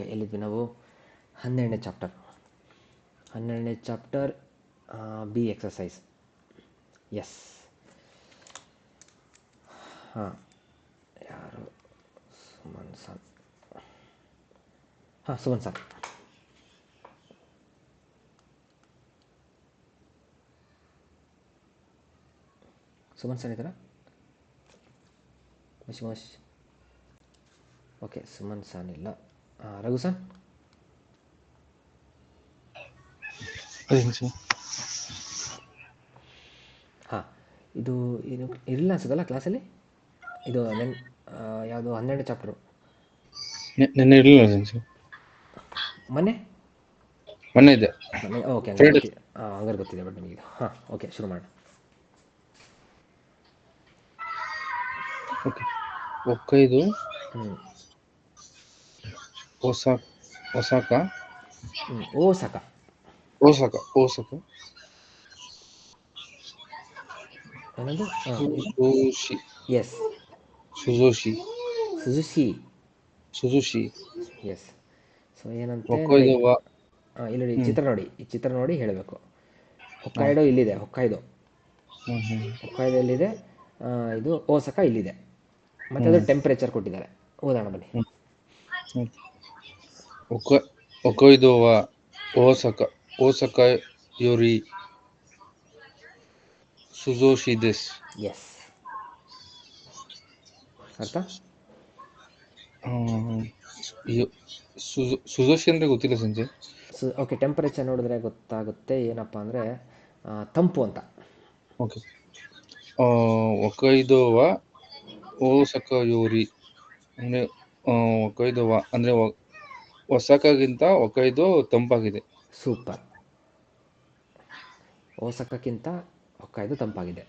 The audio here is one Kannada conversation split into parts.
ಓಕೆ, ಎಲ್ಲಿದ್ವಿ ನಾವು? 12ನೇ ಚಾಪ್ಟರ್. 12ನೇ ಚಾಪ್ಟರ್, ಬಿ ಎಕ್ಸಸೈಸ್. ಎಸ್. ಹಾಂ, ಯಾರು? ಸುಮನ್ ಸರ್. ಹಾಂ, ಸುಮನ್ ಸರ್. ಸುಮನ್ ಸರ್ ಇದ್ದಾರಾ? ಮಶ್. ಓಕೆ, ಸುಮನ್ ಸರ್ ಇಲ್ಲ. ರಘು ಸರ್. ಹಾಂ, ಇದು ಇರಲಿಲ್ಲ ಅನ್ಸುತ್ತಲ್ಲ ಕ್ಲಾಸಲ್ಲಿ. ಇದು ಯಾವುದು 12ನೇ ಚಾಪ್ಟರು. ನೆನ್ನೆ ಇರಲಿಲ್ಲ ಸರ್. ಮೊನ್ನೆ ಇದೆ. ಓಕೆ, ಹಂಗಾರೆ ಗೊತ್ತಿದೆ. ಹಂಗಾರೆ ಗೊತ್ತಿದೆ ಬಟ್ ನಿಮಗೆ. ಹಾಂ, ಓಕೆ, ಶುರು ಮಾಡೋಣ. ಓಕೆ. ಒಕ್ಕೈದು ಒಸಾಕ ಏನದು? ಎಸ್, ಸುಜುಶಿ. ಎಸ್. ಸೊ ಏನಂತೆ ನೋಡಿ, ಇಲ್ಲಿ ನೋಡಿ, ಚಿತ್ರ ನೋಡಿ, ಈ ಚಿತ್ರ ನೋಡಿ ಹೇಳಬೇಕು. ಹೊಕ್ಕೈಡೋ ಇಲ್ಲಿದೆ. ಹೊಕ್ಕೈಡೋ ಎಲ್ಲಿದೆ? ಇದು ಓಸಕ ಇಲ್ಲಿದೆ. ಮತ್ತು ಅದು ಟೆಂಪ್ರೇಚರ್ ಕೊಟ್ಟಿದ್ದಾರೆ. ಓದೋಣ ಬನ್ನಿ. ಒಕೊಯ್ದೋ ವ ಓಸಕ ಯೋರಿ ಸುಜೋಶಿ ದೆಸ್. ಎಸ್. ಅರ್ಥ? ಸುಜೋಶಿ ಅಂದರೆ ಗೊತ್ತಿಲ್ಲ ಸಂಜೆ. ಓಕೆ, ಟೆಂಪರೇಚರ್ ನೋಡಿದ್ರೆ ಗೊತ್ತಾಗುತ್ತೆ. ಏನಪ್ಪ ಅಂದರೆ ತಂಪು ಅಂತ. ಓಕೆ. ಒಕೈದೋವ ಓಸಕ ಯೋರಿ ಅಂದರೆ ಒಕೈದೋವ ಅಂದರೆ ಒಸಾಕಾಗಿಂತ ಒಕೈದೋ ತಂಪಾಗಿದೆ. ಸೂಪರ್. ಓಸಕಕ್ಕಿಂತ ಹೊಕ್ಕೈದೋ ತಂಪಾಗಿದೆ.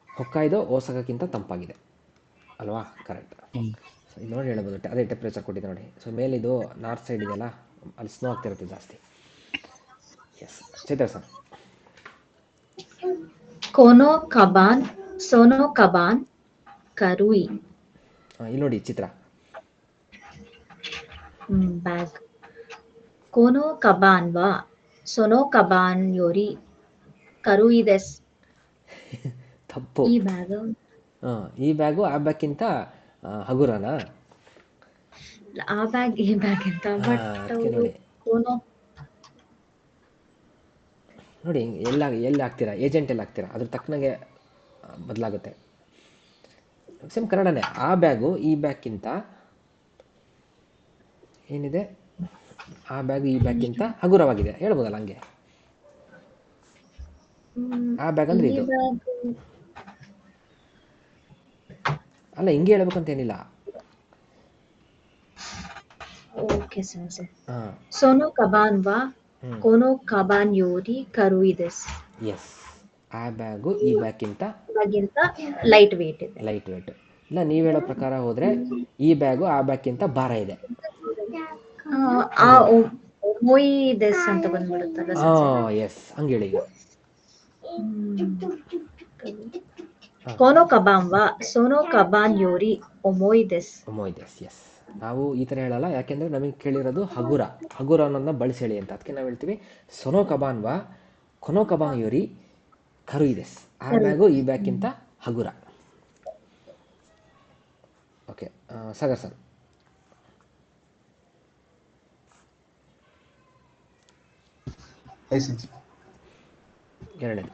ಹೊಕ್ಕೈದೋ ಓಸಕಕ್ಕಿಂತ ತಂಪಾಗಿದೆ ಅಲ್ವಾ? ಕರೆಕ್ಟ್. ಸೊ ಇದು ನೋಡಿ ಹೇಳ್ಬೋದು, ಅದೇ ಟೆಂಪ್ರೇಚರ್ ಕೊಟ್ಟಿದೆ ನೋಡಿ. ಸೊ ಮೇಲಿದು ನಾರ್ತ್ ಸೈಡ್ ಇದೆಯಲ್ಲ, ಅಲ್ಲಿ ಸ್ನೋ ಆಗ್ತಿರುತ್ತೆ ಜಾಸ್ತಿ. ಎಸ್. ಚೈತ್ರ ಸರ್. ಕೋನೋ ಕಬಾನ್ ಕರುಯಿ. ಇಲ್ಲಿ ನೋಡಿ ಚಿತ್ರ. ಬ್ಯಾಗ್. ಕೋನೋ ಕಬಾನ್ ವಾ ಸೊನೋ ಕಬಾನ್ ಯೋರಿ ಕರುಯಿ ದೆಸ್. ತಪ್ಪು. ಈ ಬ್ಯಾಗು ಆ ಬ್ಯಾಗ್ಗಿಂತ ಹಗುರನಾ? ಆ ಬ್ಯಾಗ್ ಈ ಬ್ಯಾಗ್ ಅಂತ. ನೋಡಿ ನೋಡಿ, ಎಲ್ಲಿ ಹಾಕ್ತೀರಾ, ಏಜೆಂಟ್ ಎಲ್ಲಿ ಹಾಕ್ತೀರಾ, ಅದ್ರ ತಕ್ಕನಾಗೆ ಬದಲಾಗುತ್ತೆ. ಸೇಮ್ ಕನ್ನಡನೇ. ಆ ಬ್ಯಾಗು ಈ ಬ್ಯಾಗ್ಗಿಂತ ಏನಿದೆ? ಆ ಬ್ಯಾಗು ಈ ಬ್ಯಾಗ್ಗಿಂತ ಹಗುರವಾಗಿದೆ ಹೇಳ್ಬೋದಲ್ಲ ಹಂಗೆ. ಆ ಬ್ಯಾಗ್ ಅಂದರೆ ಇದು ಅಲ್ಲ, ಹಿಂಗೆ ಹೇಳ್ಬೇಕಂತ ಏನಿಲ್ಲ. Okay sir. ಸೋನೋ ಕಬಾನ್ ವಾ ಕೋನೋ ಕಬಾನ್ ಯೋರಿ ಕರುಯಿ ದೆಸ್. ಎಸ್. ಆ ಬ್ಯಾಗು ಈ ಬ್ಯಾಗ್ಗಿಂತ ಲೈಟ್ ವೇಟ್ ಇದೆ. Light weight. ಇಲ್ಲ, ನೀವು ಹೇಳೋ ಪ್ರಕಾರ ಹೋದರೆ ಈ ಬ್ಯಾಗು ಆ ಬ್ಯಾಗ್ಗಿಂತ ಭಾರ ಇದೆ. ಮೊಯ್ ದೆಸ್ ಅಂತ ಬಂದ್ಬಿಡುತ್ತಲ್ಲ. ಎಸ್, ಹಂಗೆ ಹೇಳಿ ಈಗ. ಕೋನೋ ಕಬಾನ್ ವಾ ಸೋನೋ ಕಬಾನ್ ಯೋರಿ ಒಮೋಯ್ ದೆಸ್. ಎಸ್. ನಾವು ಈ ಥರ ಹೇಳಲ್ಲ, ಯಾಕೆಂದರೆ ನಮಗೆ ಕೇಳಿರೋದು ಹಗುರ ಅನ್ನೋದನ್ನ ಬಳಸಿ ಹೇಳಿ ಅಂತ. ಅದಕ್ಕೆ ನಾವು ಹೇಳ್ತೀವಿ ಸೊನೋ ಕಬಾನ್ ವಾ ಕೊನೋ ಕಬಾನ್ ಯೋರಿ ಕರುಯಿ ದೆಸ್. ಆ ಬ್ಯಾಗು ಈ ಬ್ಯಾಗ್ಗಿಂತ ಹಗುರ. Okay, Sagar sir. ಎರಡನೇದು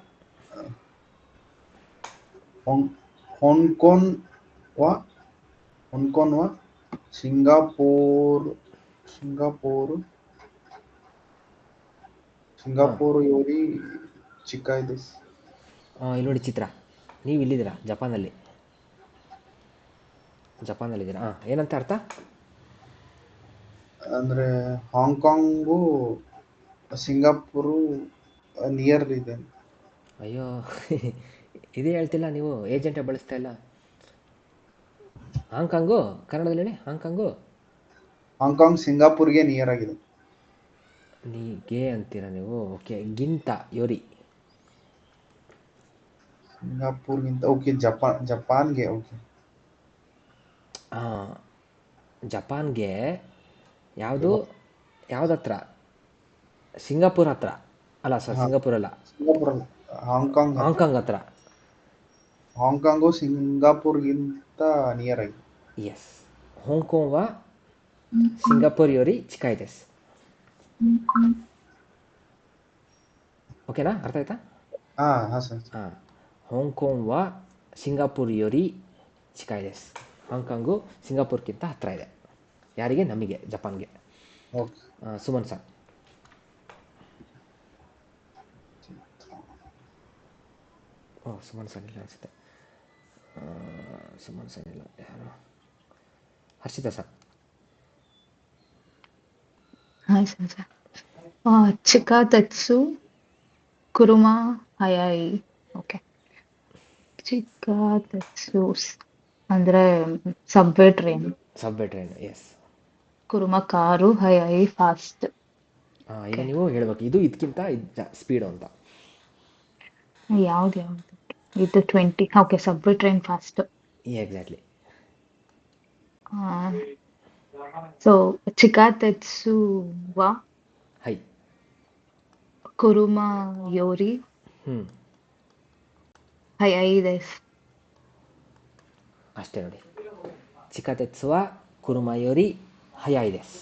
ಹೊಂಕೊನ್ ವ ಸಿಂಗಾಪುರ್ ಯೋರಿ ಚಿಕಾಯ್ ದೆಸ್. ಇಲ್ಲಿ ನೋಡಿ ಚಿತ್ರ. ನೀವು ಇಲ್ಲಿದ್ದೀರಾ, ಜಪಾನಲ್ಲಿದ್ದೀರಾ. ಏನಂತ ಅರ್ಥ? ಅಂದರೆ ಹಾಂಗ್ಕಾಂಗು ಸಿಂಗಾಪುರು ನಿಯರ್ ಇದೆ. ಅಯ್ಯೋ, ಇದೇ ಹೇಳ್ತಿಲ್ಲ ನೀವು, ಏಜೆಂಟೇ ಬಳಸ್ತಾ ಇಲ್ಲ. ಹಾಂಗ್ಕಾಂಗು ಕನ್ನಡದಲ್ಲಿ ಹೇಳಿ. ಹಾಂಗ್ಕಾಂಗ್ ಸಿಂಗಾಪುರ್ಗೆ ನಿಯರ್ ಆಗಿದೆ. ನೀಗೆ ಅಂತೀರಾ ನೀವು? ಓಕೆ, ಗಿಂತ ಯೋರಿ. ಸಿಂಗಾಪುರ್ಗಿಂತ ಓಕೆ. ಜಪಾನ್ಗೆ ಓಕೆ. ಜಪಾನ್ಗೆ ಯಾವುದು ಹತ್ರ? ಸಿಂಗಾಪುರ್ ಹತ್ರ ಅಲ್ಲ ಸರ್, ಹಾ, ಸಿಂಗಾಪುರ್ ಅಲ್ಲ, ಸಿಂಗಾಪುರ್ ಅಲ್ಲ, ಹಾಂಗ್ಕಾಂಗ್ ಹತ್ರ. ಹಾಂಗ್ಕಾಂಗ್ ಹತ್ರ. ಹಾಂಗ್ಕಾಂಗು ಸಿಂಗಾಪುರ್ಗಿಂತ ನಿಯರ್ ಆಗಿ. ಎಸ್, ಹಾಂಗ್ಕಾಂಗ್ ವಾ ಸಿಂಗಾಪುರ್ ಯೋರಿ ಚಿಕಾಯ್ ದೇಸ್. ಓಕೆನಾ, ಅರ್ಥ ಆಯ್ತಾ? ಹಾ ಸರ್. ಹಾಂ, ಹಾಂಗ್ಕಾಂಗ್ ವಾ ಸಿಂಗಾಪುರ್ ಯೋರಿ ಚಿಕಾಯ್ ದೇಸ್. ಹಾಂಗ್ಕಾಂಗು ಸಿಂಗಾಪುರ್ಗಿಂತ ಹತ್ರ ಇದೆ. ಯಾರಿಗೆ? ನಮಗೆ, ಜಪಾನ್ಗೆ. Okay. Suman sir. Suman sir ಇಲ್ಲ ಅನಿಸುತ್ತೆ. ಸುಮನ್ ಸರ್ ಇಲ್ಲ, ಯಾರು? ಹರ್ಷಿತಾ ಸರ್. ಹಾಯ್ ಸರ್. ಚಿಕಾತೆತ್ಸು ಕುರುಮಾ ಹಯಾಯಿ. ಓಕೆ, ಚಿಕಾತೆತ್ಸು ಅಂದ್ರೆ ಸಬ್ವೆ ಟ್ರೈನ್, ಎಸ್. ಕುರುಮಾ ಕಾರು, ಹಯಾಯಿ ಫಾಸ್ಟ್. ಈಗ ನೀವು ಹೇಳ್ಬೇಕು ಇದು ಇದಕ್ಕಿಂತ ಸ್ಪೀಡು ಅಂತ. ಯಾವ್ದು ಇದು 20. Okay, subway train fast. Exactly. So ಚಿಕಾತೆತ್ಸು ವಾ ಹೈ. ಕುರುಮಾ ಯೋರಿ ಹಯಾಯಿ ದೇಸ್. ಅಷ್ಟೇ ನೋಡಿ, ಚಿಕಾತೆತ್ಸುವ ಕುರುಮಾಯೋರಿ ಹಯಾಯಿ ದೇಸ್.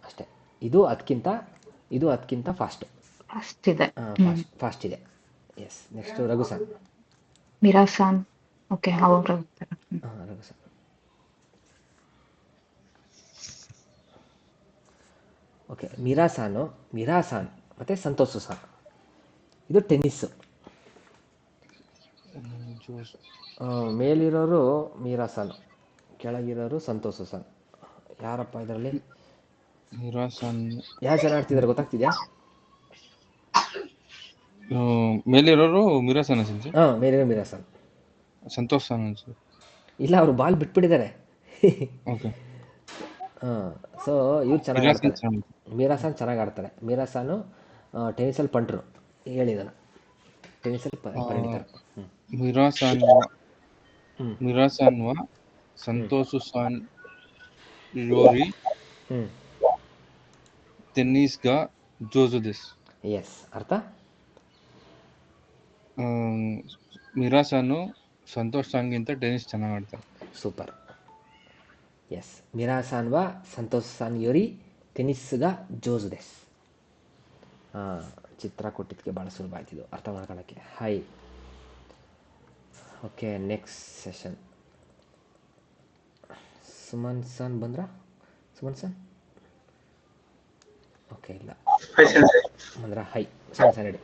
ಅಷ್ಟೇ. ಇದು ಅದಕ್ಕಿಂತ ಫಾಸ್ಟ್ ಇದೆ. ಫಾಸ್ಟ್ ಇದೆ. ಎಸ್. Next Raghu sir. ಮಿರಾಸಾನ್. ಓಕೆ, ಅವರು ರಘು ಸರ್. ಓಕೆ, ಮಿರಾಸಾನ್ ಮತ್ತು ಸಂತೋಷು ಸಾನ್. ಇದು ಟೆನ್ನಿಸ್ಸು. ಮೇಲಿರೋರು ಮಿರಾಸಾನ್, ಕೆಳಗಿರೋರು ಸಂತೋಷು ಸಾನ್. ಯಾರಪ್ಪ ಇದರಲ್ಲಿ? ಮಿರಾಸಾನ್. ಯಾರು ಜನ ಆಡ್ತಿದ್ದಾರೆ ಗೊತ್ತಾಗ್ತಿದ್ಯಾ? ಮೇಲಿರೋರು ಮಿರಾಸಾನ್ ಅನ್ಸುತ್ತೆ. ಮೇಲಿರೋ ಮಿರಾಸಾನ್. ಸಂತೋಷ್ ಸಾನ್ ಅನ್ಸುತ್ತೆ. ಇಲ್ಲ, ಅವರು ಬಾಲ್ ಬಿಟ್ಬಿಟ್ಟಿದ್ದಾರೆ. ಓಕೆ. ಸೊ ಇವ್ರು ಚೆನ್ನಾಗಿ ಆಡ್ತಾರೆ. ಮಿರಾಸಾನ್ ಚೆನ್ನಾಗಿ ಆಡ್ತಾರೆ. ಮಿರಾಸಾನು ಟೆನ್ನಿಸಲ್ಲಿ ಪಂಟ್ರು, ಹೇಳಿದಾನೆ. ಟೆನ್ನಿಸಲ್ಲಿ ಪರಿಣಿತರು. ಮಿರಾಸಾನ್ ವಾ ಸಂತೋಷು ಸಾನ್ ಯೋರಿ ಟೆನ್ನಿಸ್ಗ ಜೋಜು ದೇಸ್. ಎಸ್, ಅರ್ಥ? ಮಿರಾಸಾನು ಸಂತೋಷ್ ಸಾನ್ಗಿಂತ ಟೆನ್ನಿಸ್ ಚೆನ್ನಾಗಿ ಆಡ್ತಾರೆ. ಸೂಪರ್. ಎಸ್, ಮಿರಾಸಾನ್ ವಾ ಸಂತೋಷ್ ಸಾನ್ ಯೋರಿ ಟೆನ್ನಿಸ್ಗ ಜೋಜು ದೇಸ್. ಚಿತ್ರ ಕೊಟ್ಟಿದ್ದಕ್ಕೆ ಭಾಳ ಸುಲಭ ಆಯ್ತಿದ್ದು ಅರ್ಥ ಮಾಡ್ಕೊಳ್ಳೋಕ್ಕೆ. ಹೈ. Okay, next session. ಸುಮನ್ ಸನ್ ಬಂದ್ರಾ? ಸುಮನ್ ಸನ್ ಓಕೆ, ಇಲ್ಲ ಬಂದ್ರ. ಹೈ, ಸುಮನ್ ಸನ್ ಹೇಳಿ.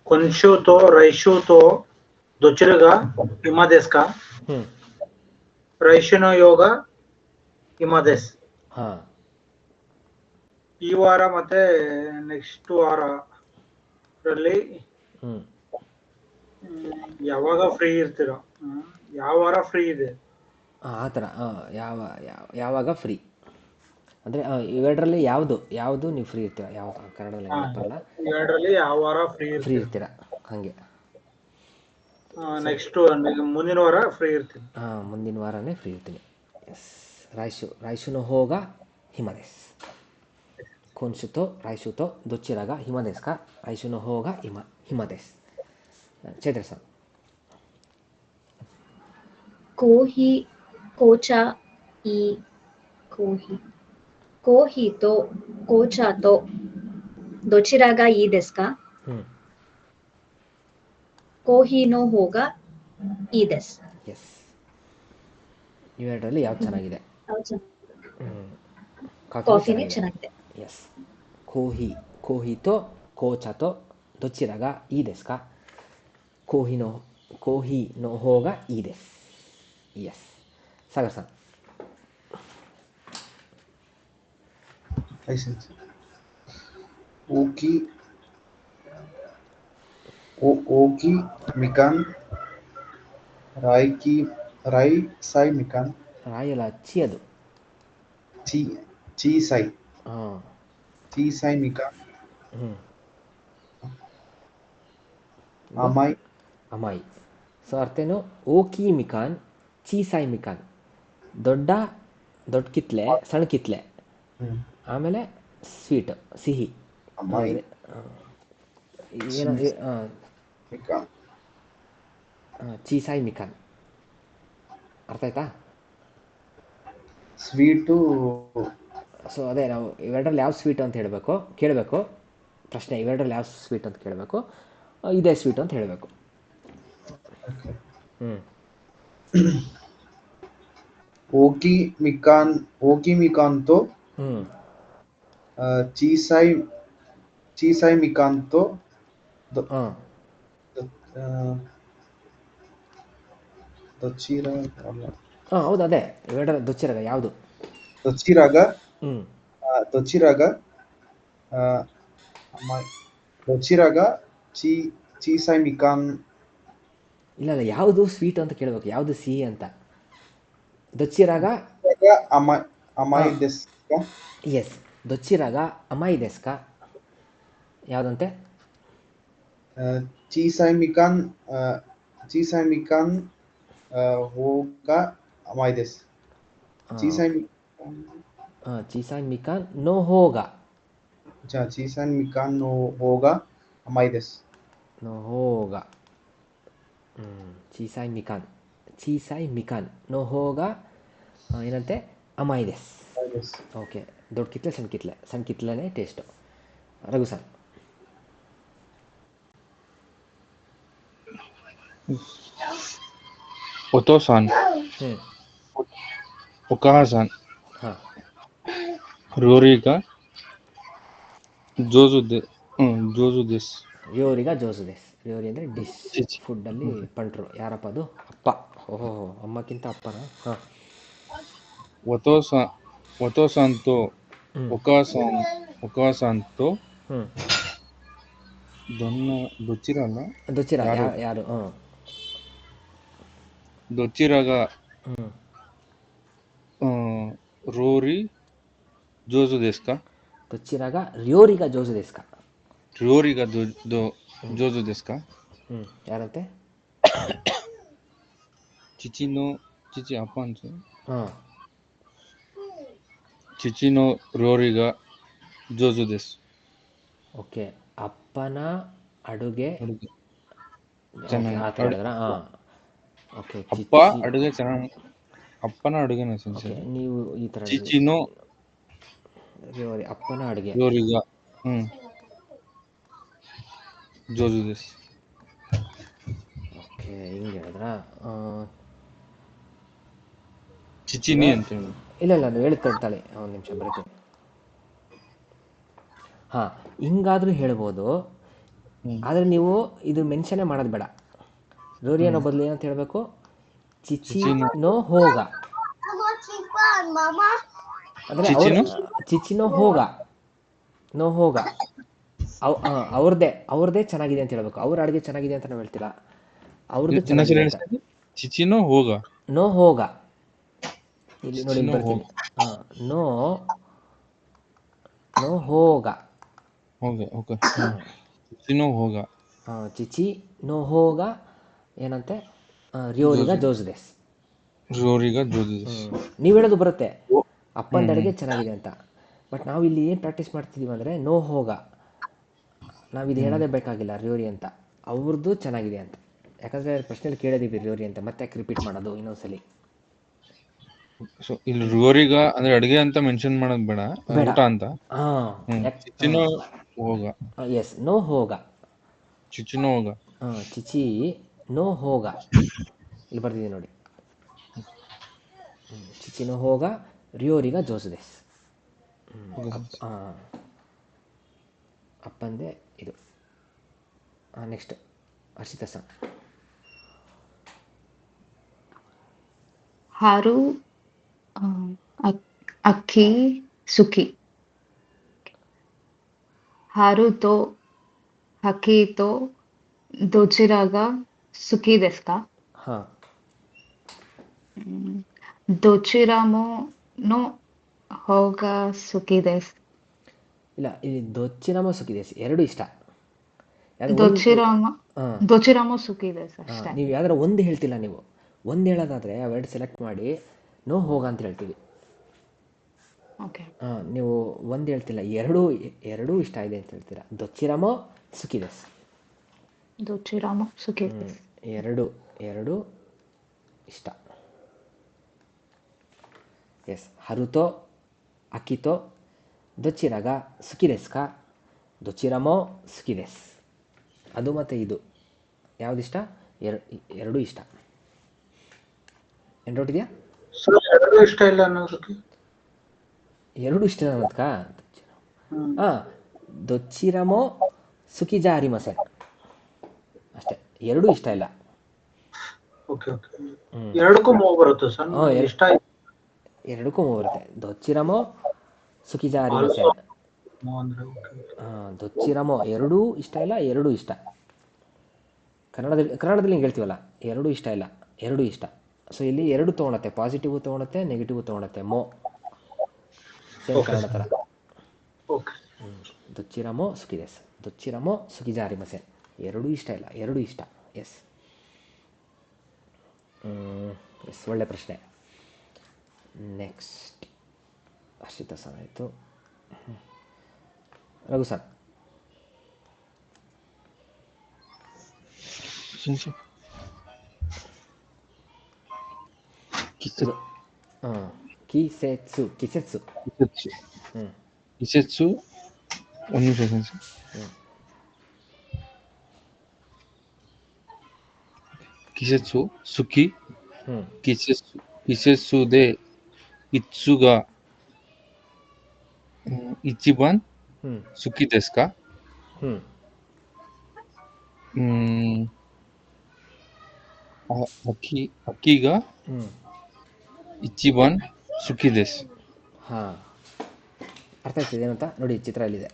ಕೊನ್ಶು ತೋ ರೈಶು ತೋ ದೊಚಿರಗ ಹಿಮಾ ದೇಸ್ ಕಾ. ರೈಶುನ ಯೋಗ ಹಿಮಾ ದೇಸ್. ಈ ವಾರ ಮತ್ತೆ ನೆಕ್ಸ್ಟ್ ವಾರಲ್ಲಿ ಯಾವಾಗ ಫ್ರೀ ಇರ್ತೀರೋ? ಯಾವ ವಾರ ಫ್ರೀ ಇದೆ ಆ ಥರ. ಯಾವಾಗ ಫ್ರೀ ಅಂದರೆ ಇವೆರಡರಲ್ಲಿ ಯಾವುದು ನೀವು ಫ್ರೀ ಇರ್ತೀರ? ಯಾವುದು ಕನ್ನಡದಲ್ಲಿ ಬರಲ್ಲ. ಇವೆರಡರಲ್ಲಿ ಯಾವ ವಾರ ಫ್ರೀ ಇರ್ತೀರ ಹಾಗೆ. ನೆಕ್ಸ್ಟ್ ಮುಂದಿನ ವಾರ ಫ್ರೀ ಇರ್ತೀನಿ. ಮುಂದಿನ ವಾರನೇ ಫ್ರೀ ಇರ್ತೀನಿ. ಎಸ್. ರಾಯ್ಶುನೋ ಹೋಗ ಹಿಮದೇಸ್. ಕೊನ್ಶುತೋ ರಾಯ್ಶುತೋ ದೊಚ್ಚಿರಾಗ ಹಿಮದೇಸ್ ಕಾ. ರಾಯ್ಶುನೋ ಹೋಗ ಹಿಮದೇಸ್. ಚೈತ್ರ ಸರ್. ಕೋಹಿ ಕೋಚಾ ಈ ಕೋಹಿ ಕೋಹಿತೋ ಕೋಚಾತೋ ದೊಚಿರಾಗ ಈ ದೇಸ್ ಕಾ. ಕೋಹಿನೋ ಹೋಗ ಈ ದೇಸ್. ಎಸ್. ಇವೆರಡರಲ್ಲಿ ಯಾವ್ದು ಚೆನ್ನಾಗಿದೆ? ಕಾಫಿನೇ ಚೆನ್ನಾಗಿದೆ. ಎಸ್. ಕೋಹಿತೋ ಕೋಚಾತೋ ದೊಚ್ಚಿರಾಗ ಈ ದೇಸ್ ಕಾ. ಕೋಹಿನೋ ಹೋಗ ಈ Des. S. Sagar sir. Oki ಮಿಕಾನ್ Roy ಸಾಯ್ ಮಿಕಾನ್. ರಾಯ್ ಅಲ್ಲ, ಚಿ ಅದು. ಚಿ ಸಾಯ್ ಮಿಕಾನ್. amai, ಅಮಾಯಿ. ಸೊ ಅರ್ಥೇನು? ಓಕಿ ಮಿಕಾನ್ ಚೀಸಾಯಿ ಮಿಕಾನ್. ದೊಡ್ಡ ಕಿತ್ಲೆ, ಸಣ್ಣ ಕಿತ್ಲೆ, ಆಮೇಲೆ ಸ್ವೀಟ್ ಸಿಹಿ. amai, ಏನೋ mikan. ಚೀಸಾಯಿ ಮಿಕಾನ್. ಅರ್ಥ ಆಯ್ತಾ? ಸ್ವೀಟು. ಸೊ ಅದೇ ನಾವು ಇವೆರಡರಲ್ಲಿ ಯಾವ ಸ್ವೀಟ್ ಅಂತ ಕೇಳಬೇಕು ಪ್ರಶ್ನೆ. ಇವೆರಡರಲ್ಲಿ ಯಾವ ಸ್ವೀಟ್ ಅಂತ ಕೇಳಬೇಕು, ಇದೇ ಸ್ವೀಟ್ ಅಂತ ಹೇಳಬೇಕು. ಓಕಿ ಮಿಕಾನ್ ತೋ ಚೀಸಾಯಿ ಮಿಕಾನ್ ತೋ ಹೌದು, ಅದೇ ಇವೆರಡರ ದೊಚ್ಚಿರಾಗ ಯಾವುದು? ದೊಚ್ಚಿರಾಗ ಚೀಸಾಯಿ ಮಿಕಾನ್. ಇಲ್ಲ ಯಾವುದು ಸ್ವೀಟ್ ಅಂತ ಕೇಳಬೇಕು, ಯಾವುದು ಸಿಹಿ ಅಂತ. ದೊಚ್ಚಿರಾಗ ಅಮಾಯಿ ದೆಸ್ಕ. ಎಸ್, ದೊಚ್ಚಿರಾಗ ಅಮಾಯಿ ದೆಸ್ಕ ಯಾವುದಂತೆ? ಚೀಸಾಯಿ ಮಿಕಾನ್ ಹೋಗ ಅಮಾಯಿ ದೆಸ್. ಚೀಸಾಯಿ ಮಿಕಾನ್ ನೋ ಹೋಗ. ಚೀಸಾಯಿ ಮಿಕಾನ್ ನೋ ಹೋಗ ಅಮಾಯಿ ದೆಸ್. ನೋ ಹೋಗ. ಚೀಸಾಯಿ ಮಿಕಾನ್ ನೋ ಹೋಗ ಏನಂತೆ? ಅಮಾಯಿ ದೆಸ್. ಓಕೆ. ದೊಡ್ಡ ಕಿತ್ಲೆ ಸಣ್ಣ ಕಿತ್ಲೆನೇ ಟೇಸ್ಟು. ರಘು ಸರ್. ಒತೋಸಾನ್, ಒಕಾಹಾಸಾನ್, ಹಾಂ, ರೋರಿಗಾ ಜೋಜು ದೆಸ್. ರಿಯೋರಿಗಾ ಜೋಸು ದೆಸ್. ರಿಯೋರಿ ಅಂದರೆ ಡಿಶ್, ಫುಡ್ಡಲ್ಲಿ ಪಂಟ್ರು. ಯಾರಪ್ಪ ಅದು? ಅಪ್ಪ. ಓಹೋ, ಅಮ್ಮಕ್ಕಿಂತ ಅಪ್ಪನಾ? ಹಾಂ. ಒತೋಸಾಂತೋ ಒಕಾಸಾಂತೋ ದೊಚ್ಚಿರಲ್ಲ. ಯಾರು? ದೊಚ್ಚಿರಾಗ ರೋರಿ ಜೋಜು ದೆಸ್ಕಾ. ದೊಚ್ಚಿರಾಗ ರಿಯೋರಿಗಾ ಜೋಸು ದೆಸ್ಕಾ. ರಿಯೋರಿಗಾ ಜೋಜು ದೆಸ್ಕಾ. ಯಾರಂತೆ? ಚಿಚಿ ಅಪ್ಪ ಅನ್ಸು. ಹಾಂ. ಚಿಚಿನೋ ರಿಯೋರಿಗಾ ಜೋಜು ದೆಸ್. ಓಕೆ. ಅಪ್ಪನ ಅಡುಗೆ ಚೆನ್ನಾಗಿ. ಆ ಥರ ಹೇಳಿದ್ರಾ? ಹಾಂ. ಓಕೆ. ಅಪ್ಪನ ಅಡುಗೆನ. ಓಕೆ, ನೀವು ಈ ಥರ ಚಿಚಿನೋ ರಿಯೋರಿ ಅಪ್ಪನ ಅಡುಗೆ. ರಿಯೋರಿಗಾ ಜೋಜು ದೆಸ್. ಓಕೆ, ಹಿಂಗೆ ಹೇಳಿದ್ರಾ? ಚಿಚಿನಿ ಅಂತ ಹೇಳಿ. ಇಲ್ಲ ನೀವು ಹೇಳ್ತಾಳೆ. ಒಂದು ನಿಮಿಷ ಬರ್ತೀನಿ. ಹಾಂ, ಹಿಂಗಾದರೂ ಹೇಳ್ಬೋದು. ಆದರೆ ನೀವು ಇದು ಮೆನ್ಷನ್ನೇ ಮಾಡೋದು ಬೇಡ. ರೋರಿ ಅನ್ನೋ ಬದಲು ಏನಂತ ಹೇಳಬೇಕು? ಚಿಚಿನೋ ಹೋಗ. ಅಂದರೆ ಚಿಚಿನೋ ಹೋಗ, ನೋ ಹೋಗ. ಅವ್ರದ್ದೇ ಚೆನ್ನಾಗಿದೆ ಅಂತ ಹೇಳ್ಬೇಕು. ಅವ್ರ ಅಡುಗೆ ಚೆನ್ನಾಗಿದೆ ಅಂತ ನಾವು ಹೇಳ್ತಿಲ್ಲ, ಅವ್ರದ್ದು ಚೆನ್ನಾಗಿದೆ ಅಂತ. ಚಿಚಿನೋ ಹೋಗ, ನೋ ಹೋಗ. ಇಲ್ಲಿ ನೋಡಿ, ಬರ್ತೀನಿ. ನೋ ಹೋಗ. ಚಿಚಿನೋ ಹೋಗ. ಚಿಚಿ ನೋ ಹೋಗ ಏನಂತೆ? ರಿಯೋರಿಗಾ ಜೋಸು ದೆಸ್. ರಿಯೋರಿಗಾ ಜೋಜು ದೆಸ್. ನೀವು ಹೇಳೋದು ಬರುತ್ತೆ, ಅಪ್ಪನ ಅಡುಗೆ ಚೆನ್ನಾಗಿದೆ ಅಂತ. ಬಟ್ ನಾವು ಇಲ್ಲಿ ಏನು ಪ್ರಾಕ್ಟೀಸ್ ಮಾಡ್ತಿದ್ದೀವಿ ಅಂದರೆ ನೋ ಹೋಗ. ನಾವಿದು ಹೇಳೋದೇ ಬೇಕಾಗಿಲ್ಲ ರಿಯೋರಿ ಅಂತ, ಅವ್ರದ್ದು ಚೆನ್ನಾಗಿದೆ ಅಂತ. ಯಾಕಂದರೆ ಪ್ರಶ್ನೆಯಲ್ಲಿ ಕೇಳಿದೀವಿ ರಿಯೋರಿ ಅಂತ, ಮತ್ತೆ ಯಾಕೆ ರಿಪೀಟ್ ಮಾಡೋದು ಇನ್ನೊಂದ್ಸಲಿ? ಸೊ ಇಲ್ಲಿ ರಿಯೋರಿಗಾ ಅಂದ್ರೆ ಅಡುಗೆ ಅಂತ ಮೆನ್ಷನ್ ಮಾಡೋದು ಬೇಡ, ಊಟ ಅಂತ. ಚಿಚಿನೋ ಹೋಗ. ಎಸ್, ನೋ ಹೋಗ. ಚಿಚಿನೋ ಹೋಗ. ಚಿಚಿ ನೋ ಹೋಗ. ಇಲ್ಲಿ ಬರ್ತಿದ್ದೀನಿ ನೋಡಿ. ಚಿಚಿನೋ ಹೋಗ ರಿಯೋರಿಗಾ ಜೋಸು ದೆಸ್. ಅಪ್ಪಂದೆ ಇದು. Next Harshita sir. ಹಾರು ಅಕ್ಕಿ ಸುಖಿ. ಹಾರು ತೋ ಅಕ್ಕಿ ತೋ ದೊಚ್ಚಿರಾಗ ಸುಖಿ ದೆಸ್ಕಾ. ಹಾಂ. ದೊಚ್ಚಿರಾಮೋ ನೋ ಹೋಗ ಸುಖಿ ದೆಸ್. ಇಲ್ಲ, ಇಲ್ಲಿ ದೊಚ್ಚಿನಮ ಸುಖಿ ದೆಸ್ ಎರಡು ಇಷ್ಟ. ದೊಚಿರಾಮ ಹಾಂ ದೊಚಿರಾಮೋ ಸುಖಿ ದೇಸ್ ಹಾಂ ಅಷ್ಟೇ. ನೀವು ಯಾವ್ದಾರ ಒಂದು ಹೇಳ್ತಿಲ್ಲ ನೀವು. ಒಂದು ಹೇಳೋದಾದರೆ ಆ ವರ್ಡ್ ಸೆಲೆಕ್ಟ್ ಮಾಡಿ ನೋ ಹೋಗ ಅಂತ ಹೇಳ್ತೀವಿ. ಓಕೆ. ಹಾಂ ನೀವು ಒಂದು ಹೇಳ್ತಿಲ್ಲ, ಎರಡೂ ಇಷ್ಟ ಇದೆ ಅಂತ ಹೇಳ್ತೀರಾ. ದೊಚ್ಚಿರಮೋ ಸುಖಿದೆಸ್. ದೊಚಿರಾಮೋ ಸುಖಿ ದೇಸ್. ಎರಡು ಇಷ್ಟ. ಎಸ್. ಹರುತೋ ಅಕಿತೋ ದೊಚ್ಚಿರಾಗ ಸುಖಿದೆಸ್ ಕಾ ದೊಚ್ಚಿರಮೋ ಸುಖಿದೆಸ್. ಅದು ಮತ್ತು ಇದು ಯಾವುದಿಷ್ಟ? ಎರಡೂ ಇಷ್ಟ. ಏನು ಡೌಟ್ ಇದೆಯಾ? ಸರ್ ಎರಡು ಇಷ್ಟ ಇಲ್ಲ ಅನ್ನೋದಕ್ಕೆ ಎರಡು ಇಷ್ಟ ಅನ್ನೋದಕ್ಕ? ಹ್ಮ್. ಹಾಂ, ದೊಚ್ಚಿರಮೋ ಸುಖಿಜಾರಿ ಮಸೆ ಅಷ್ಟೇ. ಎರಡೂ ಇಷ್ಟ ಇಲ್ಲ. Okay okay. ಎರಡಕ್ಕೂ ಮೂವ್ ಬರುತ್ತೆ ಸರ್. ಹ್ಞೂ, ಇಷ್ಟ ಆಯ್ತು ಎರಡಕ್ಕೂ ಬರುತ್ತೆ. ದೊಚ್ಚಿರಮೋ ಸುಖಿಜಾರಿ ಮಸೆ. ಅಂದ್ರೆ ಓಕೆ. ದೊಚ್ಚಿರಮೋ ಎರಡೂ ಇಷ್ಟ ಇಲ್ಲ, ಎರಡೂ ಇಷ್ಟ. ಕನ್ನಡದಲ್ಲಿ ಹಿಂಗೆ ಹೇಳ್ತೀವಲ್ಲ, ಎರಡೂ ಇಷ್ಟ ಇಲ್ಲ, ಎರಡೂ ಇಷ್ಟ. ಸೊ ಇಲ್ಲಿ ಎರಡು ತೊಗೊಳತ್ತೆ, ಪಾಸಿಟಿವ್ ತೊಗೊಳತ್ತೆ, ನೆಗೆಟಿವ್ ತೊಗೊಳತ್ತೆ. ಮೋ ಸೇಮ್ ಕನ್ನಡ ಥರ. ಓಕೆ. ದೊಚ್ಚಿರಮೋ ಸುಖಿದೆಸ್, ದೊಚ್ಚಿರಮೋ ಸುಖಿಜಾರಿ ಮಸೆ. ಎರಡೂ ಇಷ್ಟ ಇಲ್ಲ, ಎರಡೂ ಇಷ್ಟ. ಎಸ್. ಎಸ್, ಒಳ್ಳೆ ಪ್ರಶ್ನೆ. ನೆಕ್ಸ್ಟ್ ಹರ್ಷಿತಾ ಸರ್ ಆಯಿತು. ರಘು ಸರ್. ಹಾಂ, ಕಿಸೆತ್ಸು. ಹ್ಞೂ ಕಿಸೆತ್ಸು. ಒಂದು ನಿಮಿಷ ಸರ್. ಕಿಸೆತ್ಸು ಸುಖಿ. ಕಿಸೆತ್ಸು ದೆ ಇತ್ಸುಗ ಇಚಿಬಾನ್ ಸುಖಿ ದೇಸ್ ಕಾ ಅಕ್ಕಿಗ ಇಚಿಬಾನ್ ಸುಖಿ ದೇಸ್. ಹಾಂ, ಅರ್ಥ ಆಗ್ತಿದೆ ಏನಂತ ನೋಡಿ. ಚಿತ್ರ ಇಲ್ಲಿದೆ.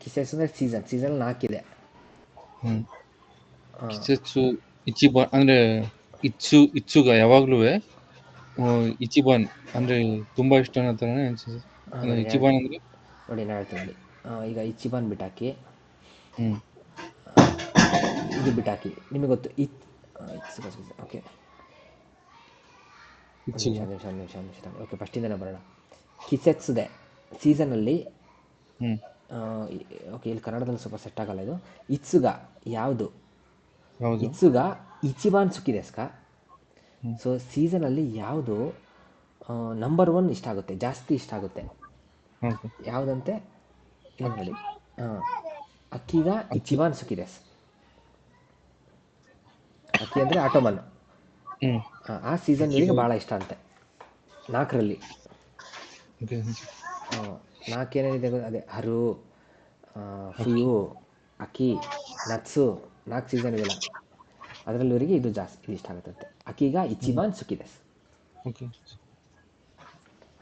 ಕಿಸೆತ್ಸು ಅಂದರೆ ಸೀಸನ್ 4 ಇದೆ. ಕಿಸೆತ್ಸು ಇಚಿಬಾನ್ ಅಂದ್ರೆ ಇತ್ಸುಗ ಯಾವಾಗ್ಲೂ ಇಚಿಬಾನ್ ಅಂದ್ರೆ ತುಂಬಾ ಇಷ್ಟ ಅನ್ನೋ ಥರನೇ ಅನ್ಸುತ್ತೆ. ಇಚಿಬಾನ್ ಅಂದ್ರೆ ನೋಡಿ ನಾನು ಹೇಳ್ತೀನಿ ನೋಡಿ. ಈಗ ಇಚಿಬಾನ್ ಬಿಟ್ಟಾಕಿ, ಹ್ಮ್ ಇದು ಬಿಟ್ಟಾಕಿ. ನಿಮಗೆ ಗೊತ್ತು ಓಕೆ. ನಿಮಿಷ. ಓಕೆ, ಫಸ್ಟಿಂದನೇ ಬರೋಣ. ಕಿಸೆತ್ಸುದೆ ಸೀಸನಲ್ಲಿ. ಓಕೆ, ಇಲ್ಲಿ ಕನ್ನಡದಲ್ಲಿ ಸ್ವಲ್ಪ ಸೆಟ್ ಆಗಲ್ಲ ಇದು. ಇತ್ಸುಗ ಯಾವುದು? ಇತ್ಸುಗ ಇಚಿಬಾನ್ ಸುಖಿದೆಸ್ ಕಾ. ಸೊ ಸೀಸನಲ್ಲಿ ಯಾವುದು ನಂಬರ್ 1 ಇಷ್ಟ ಆಗುತ್ತೆ, ಜಾಸ್ತಿ ಇಷ್ಟ ಆಗುತ್ತೆ? ಯಾವುದಂತೆ ಏನು ಹೇಳಿ? ಅಕ್ಕಿಗ ಇಚಿಬಾನ್ ಸುಖಿದೆಸ್. ಅಕ್ಕಿ ಅಂದರೆ ಆಟೋಮನ್. ಆ ಸೀಸನ್ ಇವರಿಗೆ ಭಾಳ ಇಷ್ಟ ಅಂತೆ. 4ರಲ್ಲಿ 4 ಏನೇನಿದೆ ಅದೇ ಹರು, ಫುಯು, ಅಕ್ಕಿ, ನಟ್ಸು. 4 ಸೀಸನ್ ಇದೆಯಲ್ಲ, ಅದರಲ್ಲಿ ಇವರಿಗೆ ಇದು ಜಾಸ್ತಿ ಇಷ್ಟ ಆಗುತ್ತಂತೆ. ಅಕ್ಕಿಗ ಇಚಿಬಾನ್ ಸುಖಿದೆಸ್.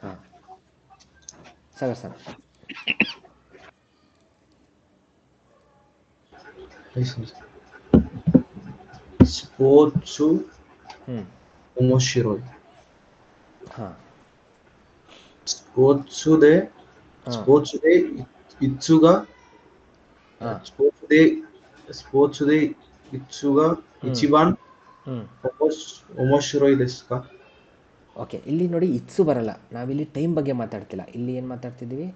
ಹಾಂ, ಸಾಗರ್ ಸರ್. ಸ್ಪೋರ್ಟ್ಸು ಒಮೊಶಿರೋಯ್. ಹಾಂ, ಸ್ಪೋರ್ಟ್ಸುದೆ ಇತ್ಸುಗ. ಸ್ಪೋರ್ಟ್ಸುದೆ ಇತ್ಸುಗ ಇಚಿಬಾನ್ ಒಮೊಶಿರೋಯ್ desu ka. ಓಕೆ, ಇಲ್ಲಿ ನೋಡಿ ಇತ್ಸು ಬರಲ್ಲ. ನಾವಿಲ್ಲಿ ಟೈಮ್ ಬಗ್ಗೆ ಮಾತಾಡ್ತಿಲ್ಲ. ಇಲ್ಲಿ ಏನು ಮಾತಾಡ್ತಿದ್ದೀವಿ?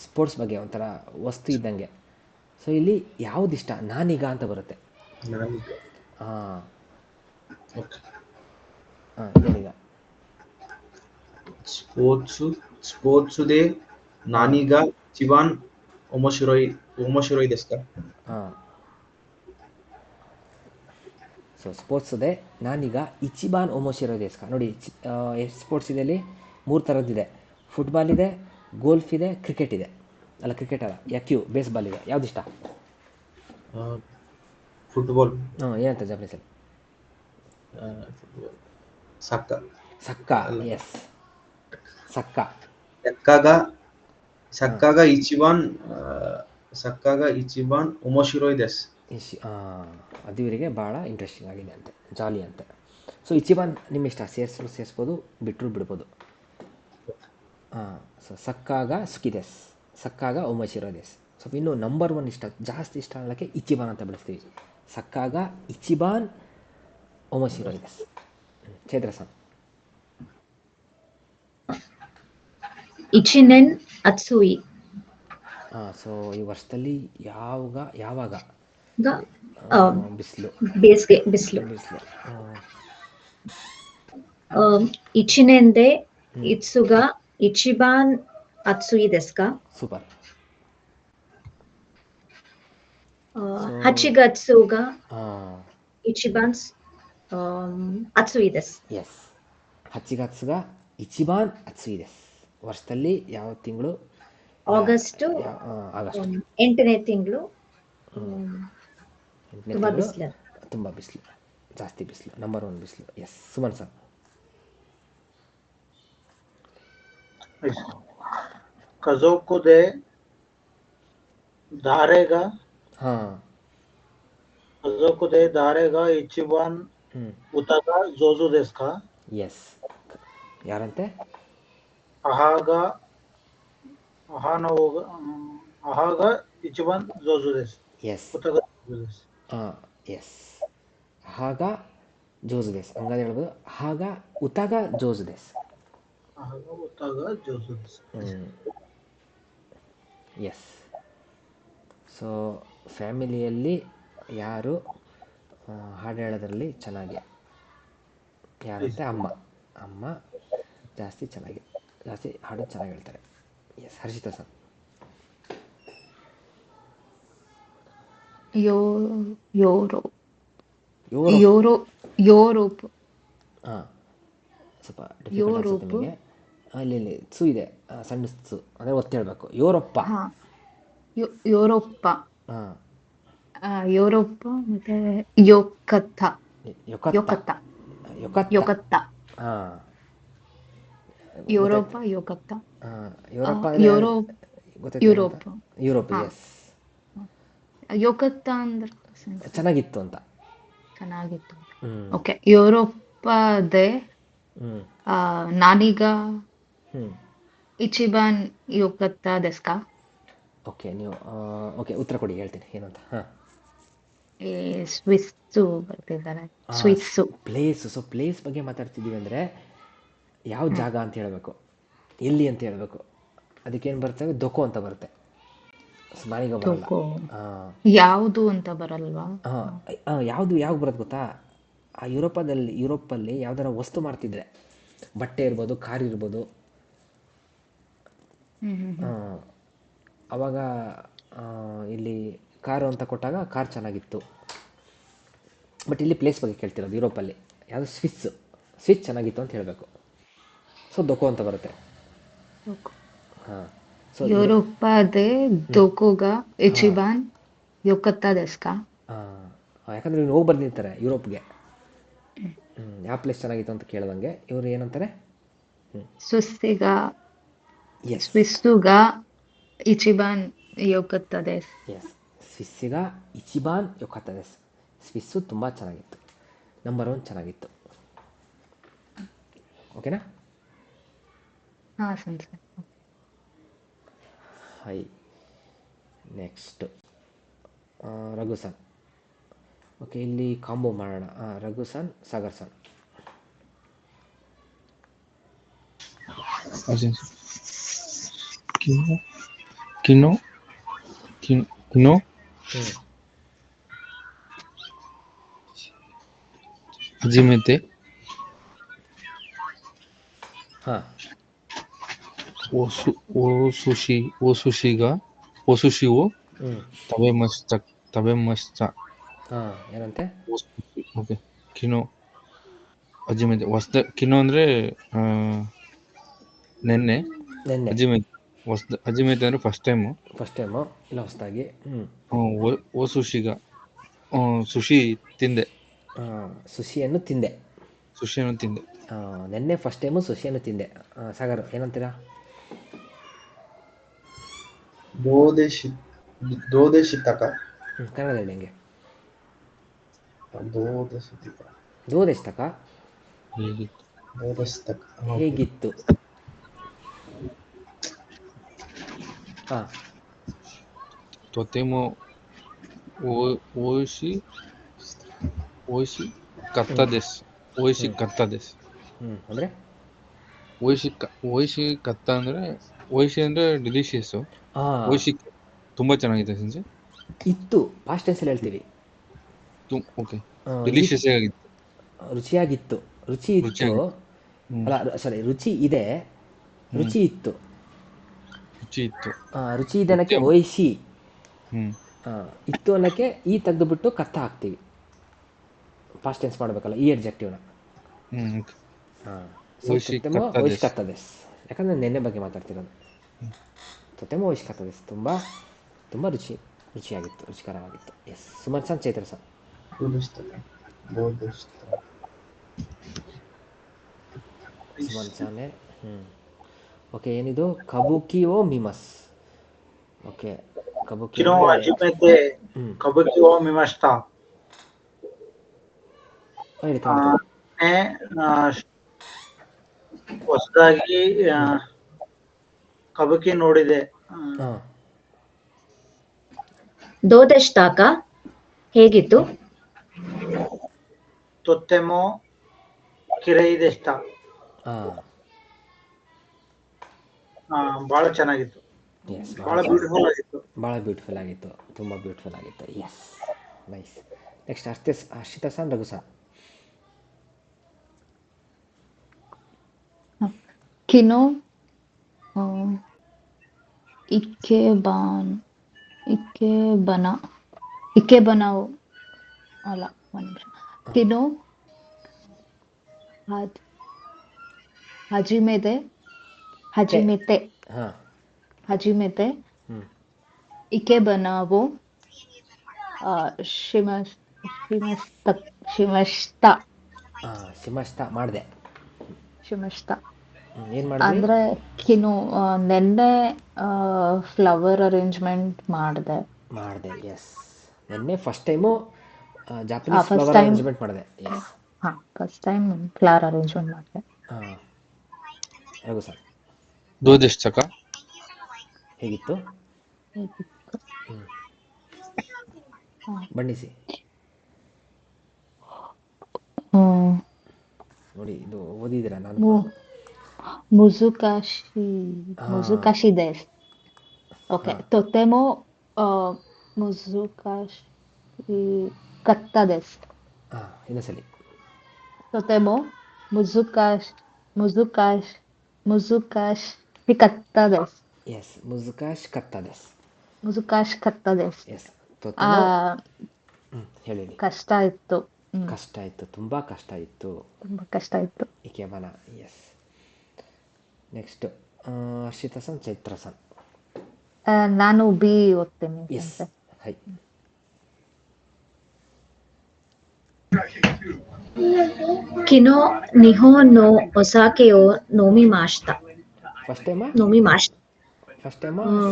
ಸ್ಪೋರ್ಟ್ಸ್ ಬಗ್ಗೆ, ಒಂಥರ ವಸ್ತು ಇದ್ದಂಗೆ. ಸೊ ಇಲ್ಲಿ ಯಾವುದಿಷ್ಟ? ನಾನೀಗ ಅಂತ ಬರುತ್ತೆ. ಹಾಂ ಇದೇನೀಗ? ಸ್ಪೋರ್ಟ್ಸುದೆ ನಾನೀಗ ಇಚಿಬಾನ್ ಒಮೊಶಿರೋಯ್ desu ka. ಹಾಂ, ಸೊ ಸ್ಪೋರ್ಟ್ಸ್ದೆ ನಾನೀಗ ಇಚಿಬಾನ್ ಒಮೊಶಿರೋಯ್ desu ka. ನೋಡಿ, ಎಷ್ಟು ಸ್ಪೋರ್ಟ್ಸ್ ಇದೆ ಇಲ್ಲಿ? 3 ಥರದ್ದಿದೆ. ಫುಟ್ಬಾಲ್ ಇದೆ, ಗೋಲ್ಫ್ ಇದೆ, ಕ್ರಿಕೆಟ್ ಇದೆ. ಅಲ್ಲ, ಕ್ರಿಕೆಟ್ ಅಲ್ಲ, ಬೇಸ್ಬಾಲ್ ಇದೆ. ಯಾವುದಿಷ್ಟ? ಫುಟ್ಬಾಲ್. ಏನಂತ ಜಪಾನೀಸಲ್ಲಿ? ಸಕ್ಕ. ಎಸ್, ಸಕ್ಕ. ಸಕ್ಕಾಗ ಇಚಿಬಾನ್ ಒಮೊಶಿರೋಯ್ desu. ಅದು ಇವರಿಗೆ ಭಾಳ ಇಂಟ್ರೆಸ್ಟಿಂಗ್ ಆಗಿದೆ ಅಂತೆ, ಜಾಲಿ ಅಂತೆ. ಸೊ ಇಚಿಬಾನ್ ನಿಮ್ಮ ಇಷ್ಟ, ಸೇರಿಸ್ಬೋದು, ಬಿಡ್ಬೋದು. ಸೊ ಸಕ್ಕಾಗ ಸುಖಿದೆಸ್, ಸಕ್ಕಾಗ ಒಮೊಶಿರೋಯ್ desu. ಸ್ವಲ್ಪ ಇನ್ನೂ ನಂಬರ್ 1 ಇಷ್ಟ, ಜಾಸ್ತಿ ಇಷ್ಟ ಅನ್ನೋಕ್ಕೆ ಇಚಿಬಾನ್ ಅಂತ ಬಳಸ್ತೀವಿ. ಸಕ್ಕಾಗ ಇಚಿಬಾನ್ ಒಮಶಿರೋ ಇದೆ. ಚೈತ್ರ ಸರ್. ಇಚಿನೆನ್ ಅತ್ಸುಯಿ. ಸೊ ಈ ವರ್ಷದಲ್ಲಿ ಯಾವಾಗ ಬಿಸಿಲು ಬೇಸಿಗೆ ಬಿಸಿಲು. ಇಚಿನೆಂದೆ ಇತ್ಸುಗ ಇಚಿಬಾನ್ ಅತ್ಸುಯಿ ದೆಸ್ಕಾ. ಸೂಪರ್. ಹಚಿಗತ್ಸುಗ ಇಚಿಬಾನ್ ಅತ್ಸುಯಿ ದೆಸ್. ಎಸ್, ಹಚ್ಚಿಗತ್ಸುಗ ಇಚಿಬಾನ್ ಅತ್ಸುಯಿ ದೆಸ್. ವರ್ಷದಲ್ಲಿ ಯಾವ ತಿಂಗಳು? ಆಗಸ್ಟ್. 8ನೇ ತಿಂಗಳು. ತುಂಬ ಬಿಸಿಲು, ಜಾಸ್ತಿ ಬಿಸಿಲು, ನಂಬರ್ 1 ಬಿಸಿಲು. Yes, Suman sir. ಕಜೋಕು ದೆ ಧಾರೆಗಾ. ಕಜೋಕು ದೆ ಧಾರೆಗಾ ಇಚಿಬಾನ್ ಉತಗ ಜೋಜು ದೆಸ್ಕಾ. ಎಸ್, ಯಾರಂತೆ? ಅಹಾಗ ಇಚಿಬಾನ್ ಜೋಜು ದೆಸ್. ಎಸ್, ಉತಗ ಜೋಜು ದೆಸ್. ಎಸ್, ಅಹಾಗ ಜೋಜು ದೆಸ್. ಹಂಗಾದ್ರೆ ಹೇಳ್ಬೋದು ಅಹಾಗ ಉತಗ ಜೋಜು ದೆಸ್. ಎಸ್. ಸೊ ಫ್ಯಾಮಿಲಿಯಲ್ಲಿ ಯಾರು ಹಾಡು ಹೇಳೋದ್ರಲ್ಲಿ ಚೆನ್ನಾಗಿ? ಯಾರಂತೆ? ಅಮ್ಮ ಜಾಸ್ತಿ ಹಾಡು ಚೆನ್ನಾಗಿ ಹೇಳ್ತಾರೆ. Yes, Harshita sir. ಯುರೋಪ್. ಸ್ವಲ್ಪ ಡಿಫಿಕಲ್ಟ್ ಅನ್ಸುತ್ತೆ ನಿಮಗೆ. ಅಲ್ಲಿ ಸು ಇದೆ, ಸಣ್ಣ ಸು ಅಂದರೆ ಒತ್ತು ಹೇಳಬೇಕು. ಯುರೋಪ. ಯುರೋಪ ಮತ್ತೆ ಯೋಕತ್ತ. ಯುರೋಪ ಯೋಕತ್ತ. ಯುರೋಪ್. ಎಸ್, ಯೋಕತ್ತ ಅಂದ್ರೆ ಚೆನ್ನಾಗಿತ್ತು ಅಂತ. ಚೆನ್ನಾಗಿತ್ತು. ಓಕೆ. ಯುರೋಪದೆ ನಾನೀಗ ಇಚಿಬಾನ್ ಯೋಕತ್ತ ದೆಸ್ಕಾ. ಓಕೆ, ನೀವು ಉತ್ತರ ಕೊಡಿ, ಹೇಳ್ತೀನಿ ಏನು ಅಂತ. ಸ್ವಿಸ್ಸು ಬರ್ತಿದ್ದಾರೆ. ಸ್ವಿಸ್ಸು ಪ್ಲೇಸ್. ಸೊ ಪ್ಲೇಸ್ ಬಗ್ಗೆ ಮಾತಾಡ್ತಿದ್ದೀವಿ ಅಂದರೆ ಯಾವ ಜಾಗ ಅಂತ ಹೇಳಬೇಕು, ಎಲ್ಲಿ ಅಂತ ಹೇಳಬೇಕು. ಅದಕ್ಕೇನು ಬರ್ತವೆ? ದೊಕೋ ಅಂತ ಬರುತ್ತೆ. ನಾನೀಗ ಬರಲ್ಲ. ಯಾವುದು ಅಂತ ಬರಲ್ವಾ? ಯಾವಾಗ ಬರೋದು ಗೊತ್ತಾ? ಆ ಯುರೋಪಲ್ಲಿ ಯಾವ್ದಾರ ವಸ್ತು ಮಾಡ್ತಿದ್ರೆ, ಬಟ್ಟೆ ಇರ್ಬೋದು, ಕಾರ್ ಇರ್ಬೋದು, ಆವಾಗ ಇಲ್ಲಿ ಕಾರು ಅಂತ ಕೊಟ್ಟಾಗ ಕಾರ್ ಚೆನ್ನಾಗಿತ್ತು. ಬಟ್ ಇಲ್ಲಿ ಪ್ಲೇಸ್ ಬಗ್ಗೆ ಕೇಳ್ತಿರೋದು. ಯುರೋಪಲ್ಲಿ ಯಾವುದು? ಸ್ವಿಸ್ ಚೆನ್ನಾಗಿತ್ತು ಅಂತ ಹೇಳಬೇಕು. ಸೊ ದೊಕೋ ಅಂತ ಬರುತ್ತೆ. ಸೊ ಯುರೋಪದೆ ದೊಕೋಗ ಇಚಿಬಾನ್ ಯೋಕತ್ತ ದೆಸ್ಕಾ. ಯಾಕಂದರೆ ಇವ್ರು ಹೋಗಿ ಬಂದಿರ್ತಾರೆ ಯುರೋಪ್ಗೆ. ಯಾವ ಪ್ಲೇಸ್ ಚೆನ್ನಾಗಿತ್ತು ಅಂತ ಕೇಳ್ದಂಗೆ ಇವರು ಏನಂತಾರೆ? ಸ್ವಿಸ್ಸುಗ ಇಚಿಬಾನ್ ಯೋಕತ್ತ ದೆಸ್. ಎಸ್, ಸ್ವಿಸ್ಸಿಗ ಇಚಿಬಾನ್ ಯೋಕತ್ತ ದೆಸ್. ಸ್ವಿಸ್ಸು ತುಂಬ ಚೆನ್ನಾಗಿತ್ತು, ನಂಬರ್ 1 ಚೆನ್ನಾಗಿತ್ತು. ಓಕೆನಾ? ಸರಿ. ಹೈ. ನೆಕ್ಸ್ಟ್ ರಘು ಸನ್. ಓಕೆ, ಇಲ್ಲಿ ಕಾಂಬೋ ಮಾಡೋಣ. ರಘು ಸನ್, ಸಾಗರ್ ಸನ್. ಕಿನೋ ಹಜಿಮೆತೆ ಓಸುಶಿವೋ ತಬೆ ಮಸ್ತ. ಏನಂತೆ? ಓಕೆ, ಕಿನೋ ಹಜಿಮೆತೆ ಕಿನೋ ಅಂದರೆ ನೆನ್ನೆ. ಹಜಿಮೆತೆ ಅಂದರೆ ಫಸ್ಟ್ ಟೈಮು ಇಲ್ಲ ಹೊಸದಾಗಿ. ಓಸುಶಿಗ ಸುಶಿ ತಿಂದೆ. ಸುಶಿಯನ್ನು ತಿಂದೆ. ನೆನ್ನೆ ಫಸ್ಟ್ ಟೈಮು ಸುಶಿಯನ್ನು ತಿಂದೆ. ಸಾಗರ್ ಏನಂತೀರಾ? ದೋದೇಶಿತಕ. ಕನ್ನಡ ಹೇಳಿ ಹೆಂಗೆ? ದೋದೇಶಿತಕ. ಹೇಗಿತ್ತು? ತೊತೆಮೋ ಓಯಿಸಿ ಓಯಿಸಿ ಕತ್ತದೆಸ್ ಓಯಿಸಿ ಕತ್ತದೆಸ್ ಅಂದರೆ ಓಯಿಸಿ ಕತ್ತ ಅಂದರೆ ಓಯಿಸಿ ಅಂದರೆ ಡಿಲಿಷಿಯಸ್ಸು. ಹಾಂ ಓಯಿಸಿ ತುಂಬ ಚೆನ್ನಾಗಿದೆ ಸೆನ್ಸೆ. ಇತ್ತು ಪಾಸ್ಟ್ ಟೆನ್ಸಲ್ಲಿ ಹೇಳ್ತೀವಿ. ಓಕೆ ಆ, ಡಿಲಿಷಿಯಸ್ ಆಗಿತ್ತು, ರುಚಿಯಾಗಿತ್ತು, ರುಚಿ ಇತ್ತು, ರುಚಿಯಾಗಿತ್ತು. ಅಲ್ಲ ಸಾರಿ ರುಚಿ ಇದೆ, ರುಚಿ ಇತ್ತು. ರುಚಿ ಇತ್ತು. ರುಚಿ ಇದೆ ಅನ್ನೋಕ್ಕೆ ಓಯಿಸಿ, ಹ್ಮ್ ಇತ್ತು ಅನ್ನೋಕ್ಕೆ ಈ ತೆಗೆದುಬಿಟ್ಟು ಕತ್ತ ಹಾಕ್ತೀವಿ. ಪಾಸ್ಟ್ ಟೆನ್ಸ್ ಮಾಡಬೇಕಲ್ಲ ಈ ಅಡ್ಜೆಕ್ಟಿವ್ನ. ಓಕೆ. ಹಾಂ ಓಯಿಸಿ ತೊತೆಮೋ ಕತ್ತದೆಸ್. ಓಯಿಸಿ ಕತ್ತದೆಸ್, ಯಾಕಂದರೆ ನೆನ್ನೆ ಬಗ್ಗೆ ಮಾತಾಡ್ತಿರೋದು. ತೊತೆಮೋ ಓಯಿಸಿ ಕತ್ತದೆಸ್, ತುಂಬ ತುಂಬ ರುಚಿಯಾಗಿತ್ತು, ರುಚಿಕರವಾಗಿತ್ತು. ಎಸ್. ಸುಮನ್ ಸನ್, ಚೈತ್ರ ಸನ್. ಸುಮನ್ ಸಾನೆ. ಓಕೆ, ಏನಿದು ಕಬುಕಿ ಓ ಮಿಮಸ್. ಓಕೆ, ಕಬುಕಿ ಕಿನೋ ಅಂದರೆ ಅಜಿಮೆತೆ ಕಬುಕಿ ಓ ಮಿಮಸ್ತಾ. ಹೇಳಿ ಕನ್ನಡ. ಹೊಸದಾಗಿ ಕಬುಕಿ ನೋಡಿದೆ. ಹಾಂ ದೋದೆಷ್ಟಾಕ ಹೇಗಿತ್ತು? ತೊತ್ತೆಮೋ ಕಿರೈದೆಷ್ಟ. ಹಾಂ ಬಹಳ ಚೆನ್ನಾಗಿತ್ತು, ಎಸ್, ಬಹಳ ಬ್ಯೂಟಿಫುಲ್ ಆಗಿತ್ತು. ಭಾಳ ಬ್ಯೂಟಿಫುಲ್ ಆಗಿತ್ತು, ತುಂಬ ಬ್ಯೂಟಿಫುಲ್ ಆಗಿತ್ತು. Yes, nice. ನೆಕ್ಸ್ಟ್ ಹರ್ಷಿತಾ ಸನ್, ರಘು ಸನ್. ಕಿನೋ ಇಕೆಬನಾವು ಅಲ್ಲ, ಒಂದು ನಿಮಿಷ. ಕಿನೋ ಹಜಿಮೆತೆ ಹಾಂ ಹಜಿಮೆತೆ ಹ್ಞೂ ಇಕೆಬನಾವು ಶಿಮಸ್ತ ಶಿಮಸ್ತ ಮಾಡಿದೆ. ಏನು ಮಾಡಿದ್ರಿ? ಅಂದ್ರೆ ಕಿನು ನೆನ್ನೆ ಫ್ಲವರ್ ಅರೇಂಜ್ಮೆಂಟ್ ಮಾಡಿದೆ. ಎಸ್. ನಿನ್ನೆ ಫಸ್ಟ್ ಟೈಮು ಜಾಪನೀಸ್ ಫಸ್ಟ್ ಫ್ಲವರ್ ಟೈಮ್ ಅರೇಂಜ್ಮೆಂಟ್ ಮಾಡಿದೆ. Yes. First time flower arrangement ಮಾಡಿದೆ. ಹಾಂ, ರಘು ಸರ್ ದೋದೆಷ್ಟಕ ಹೇಗಿತ್ತು? ಬಣ್ಣಿಸಿ ನೋಡಿ, ಇದು ಓದಿದ್ದೀರಾ? ನಾನು ಮುಜುಕಾಶಿ ದೇಸ್. ಓಕೆ, ತೊತೆಮೋ ಮುಜುಕಾಶಿ ಕತ್ತ ದೇಸ್. ಇನ್ನೊಂದ್ಸಲಿ. ತೊತೆಮೋ ಮುಜುಕಾಶಿ ಕತ್ತ ದೇಸ್. ಎಸ್, ಮುಜುಕಾಶ್ ಕತ್ತದೆಸ್. ಮುಜುಕಾಶ್ ಕತ್ತ ದೇಸ್. ಎಸ್. ತೊತೆಮೋ ಹೇಳಿ. ಕಷ್ಟ ಇತ್ತು. ಕಷ್ಟ ಇತ್ತು, ತುಂಬ ಕಷ್ಟ ಇತ್ತು. ತುಂಬಾ ಕಷ್ಟ ಇತ್ತು. ಇಕೆಬನ. ಎಸ್. ನೆಕ್ಸ್ಟ್ ಹರ್ಷಿತಾ ಸನ್, ಚೈತ್ರ ಸನ್. ನಾನು ಬಿ ಓದ್ತೀನಿ. ಎಸ್, ಹೈ. ಕಿನೋ ನಿಹೋನೋ ಒಸಾಕೆ ಓ ನೋಮಿಮಾಶ್ತಾ. ಫಸ್ಟ್ ಟೈಮಾ ನೋಮಿಮಾಶ್ತಾ.